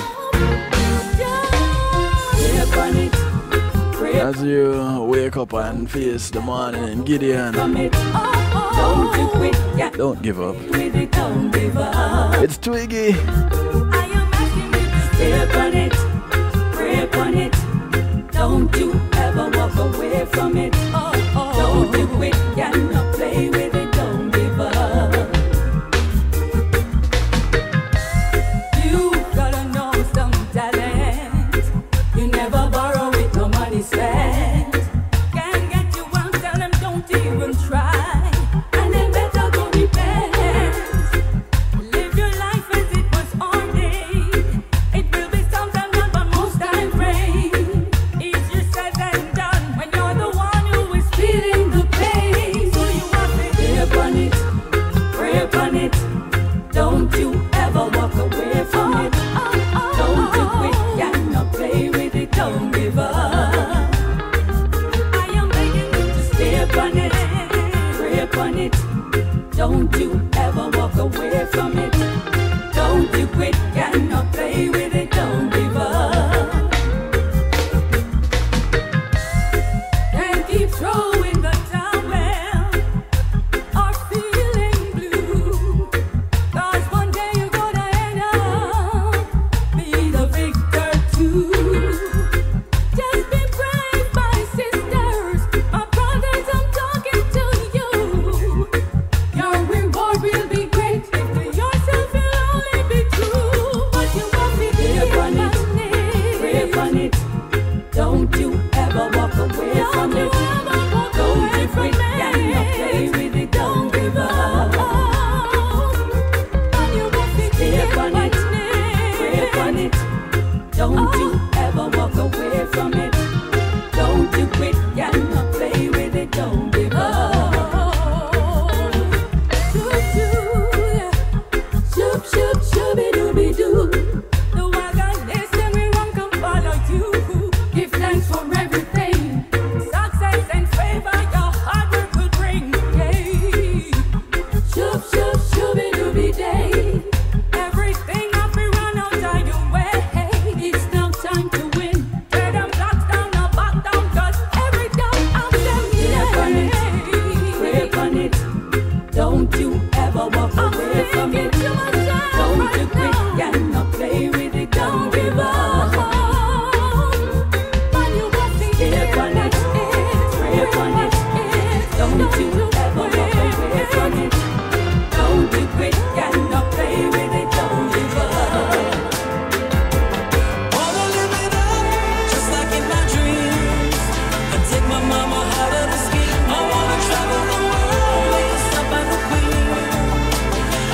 [SPEAKER 1] As you wake up and face the morning in Gideon, don't give up. It's Twiggy.
[SPEAKER 2] Stay upon it, pray upon it. Don't you ever walk away from it. Don't you quit, cannot play with it. Don't give up. You gotta know some talent. You never borrow it, no money spent. Can't get you out, tell them don't even try. And then better go repent. Live your life as it was ordained. It will be sometimes not, but most time frame. Easier said than done when you're the one who is feeling the pain. So you have to pray upon it, pray upon it. Don't you ever walk away from it. Don't you quit, cannot play with it. Don't give up. I am begging you to stay upon it, pray upon it. Don't you ever walk away from it. Don't you quit, cannot play with it. Don't give up. And keep throwing the towel or feeling blue. 'Cause one day you're gonna end up be the victor too. Just be brave, my sisters, my brothers, I'm talking to you. Your reward will be great if to yourself you'll only be true. But you have to pray upon it, pray upon it. Don't you ever walk away from it. Don't you quit, cannot play with it. Don't give up. Pray upon it, pray upon it. Don't you ever walk away from it. Don't you quit, cannot play with it. Don't give up. Shoop, shoop, shooby-dooby-doo. The wagon listen, we won't come follow you. Give thanks for everything. Success and favor your hard work will bring. Hey. Shoop, shoop, shooby-dooby-day. Everything up we run out of your way. It's now time to win. Tear them blocks down, now back down, 'cause every down out them. Pray upon it, pray upon it. Don't you ever walk away from it. Don't you quit, cannot play with it. Don't give up. Stay upon it, pray upon it. Don't you ever walk away from it. Don't you quit, cannot play with it. Don't give up.
[SPEAKER 22] Wanna live it up, just like in my dreams. I take my mama out of the scheme. I wanna travel the world, make a stop at the Queen.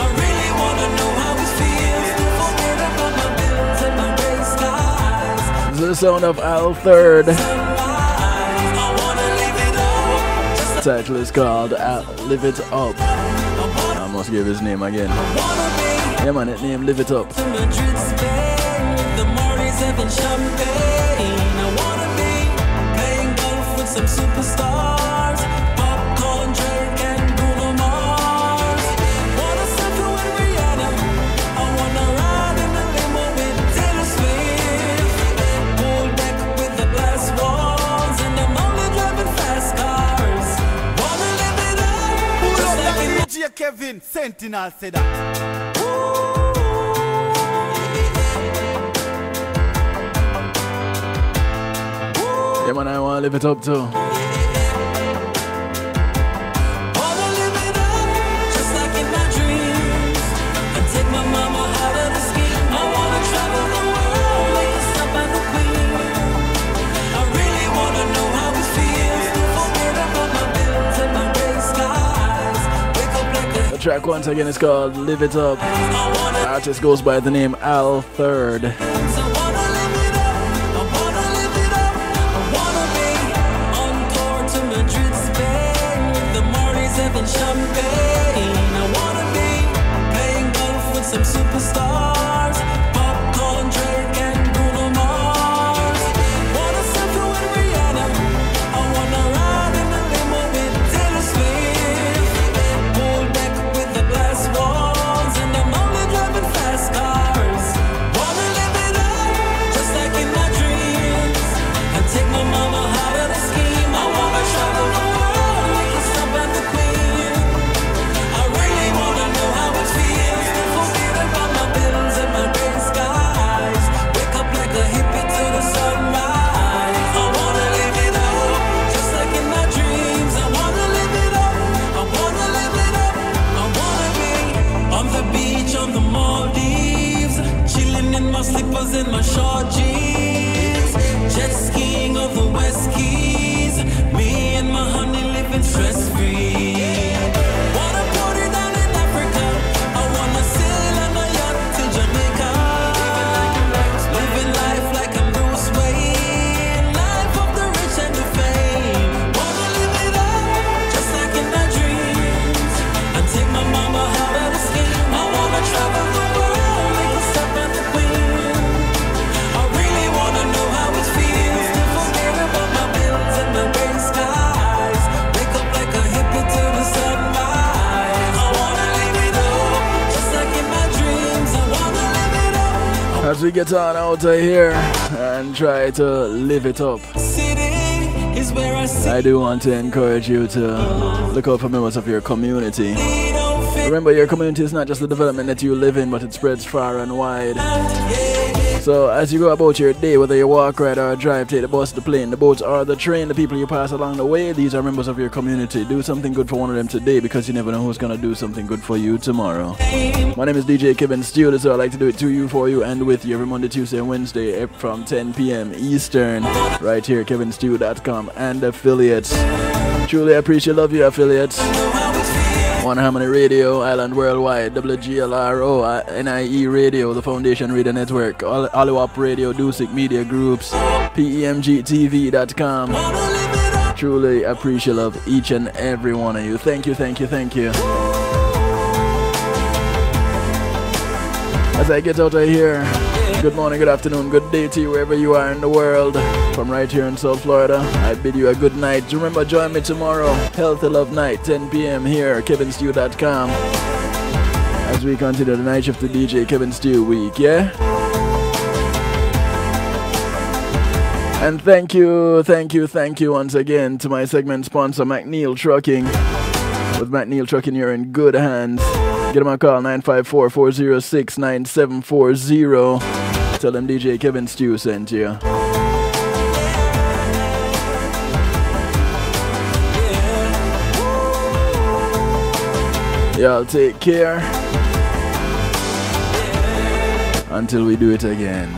[SPEAKER 22] I really wanna know how it feels to forget about my bills and my gray skies.
[SPEAKER 1] This is the sound of Al Third. The title is called Live It Up. I must give his name again. Yeah man, it name Live It Up.
[SPEAKER 22] The Marty's having champagne. I wanna be playing golf with some superstars. Popcorn, Drake, and Bruno Mars. Wanna circle with Rihanna. I wanna ride in the limo with Taylor Swift. Pull back with the glass walls, and I'm only driving fast cars. Wanna live it up, just like in
[SPEAKER 7] DJ Kevin Sentinel said that.
[SPEAKER 1] Yeah man, I wanna live it up too.
[SPEAKER 22] Wanna live it up, just like in my dreams. I take my mama out of the scheme. I wanna travel the world, make a stop at the Queen. I really wanna know how it feels to forget about my bills and my gray skies. Wake up like
[SPEAKER 1] The track once again is called Live It Up. The artist goes by the name Al Third.
[SPEAKER 22] champagne. I wanna be playing golf with some superstars. Popcorn, Drake, and Bruno Mars. Wanna circle with Rihanna. I wanna ride in the limo with Taylor Swift. Pull back with the glass walls, and I'm only driving fast cars. Loafers in my short jeans. Jet skiing of the West Keys. Me and my honey living stress free. Wanna party down in Africa. I wanna sail on a yacht to Jamaica. Living life like I'm Bruce Wayne. Life of the rich and the fame. Wanna live it up just like in my dreams. And take my mama out of the scheme. I wanna travel the world, make a stop at the Queen. I really wanna know how it feels to forget about my bills and my gray skies. Wake up like a hippie to the sunrise. I wanna live it up just like in my dreams. I wanna live it up.
[SPEAKER 1] As we get on out of here and try to live it up,
[SPEAKER 22] Is where I see
[SPEAKER 1] I do want to encourage you to look out for members of your community. Remember, your community is not just the development that you live in, but it spreads far and wide. So as you go about your day, whether you walk, ride, or drive, take the bus, the plane, the boats, or the train, the people you pass along the way, these are members of your community. Do something good for one of them today, because you never know who's going to do something good for you tomorrow. My name is DJ Kevin Steele, so I like to do it to you, for you, and with you every Monday, Tuesday, and Wednesday from 10 p.m. Eastern, right here at kevinsteele.com and affiliates. Truly appreciate, love you, affiliates. One Harmony Radio, Island Worldwide, WGLRO, NIE Radio, the Foundation Radio Network, Oliwap Radio, Dusik Media Groups, PEMGTV.com. Truly appreciate, love each and every one of you. Thank you, thank you, thank you. As I get out of here, good morning, good afternoon, good day to you wherever you are in the world. From right here in South Florida, I bid you a good night. Remember, join me tomorrow, Healthy Love Night, 10 p.m. here, kevinsteele.com, as we continue the night shift to DJ Kevin Steele week, yeah? And thank you once again to my segment sponsor, McNeil Trucking. With McNeil Trucking, you're in good hands. Get them a call, 954-406-9740. Tell them DJ Kevin Steele sent you. Y'all take care until we do it again.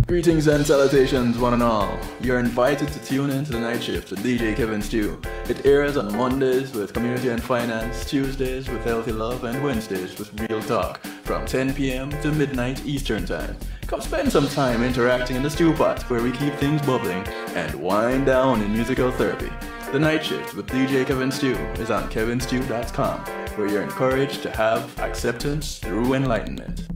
[SPEAKER 1] Greetings and salutations, one and all. You're invited to tune in to the night shift with DJ Kevin Steele. It airs on Mondays with Community and Finance, Tuesdays with Healthy Love, and Wednesdays with Real Talk from 10 p.m. to midnight Eastern Time. Come spend some time interacting in the stew pot where we keep things bubbling and wind down in musical therapy. The Night Shift with DJ Kevin Steele is on kevinsteele.com, where you're encouraged to have acceptance through enlightenment.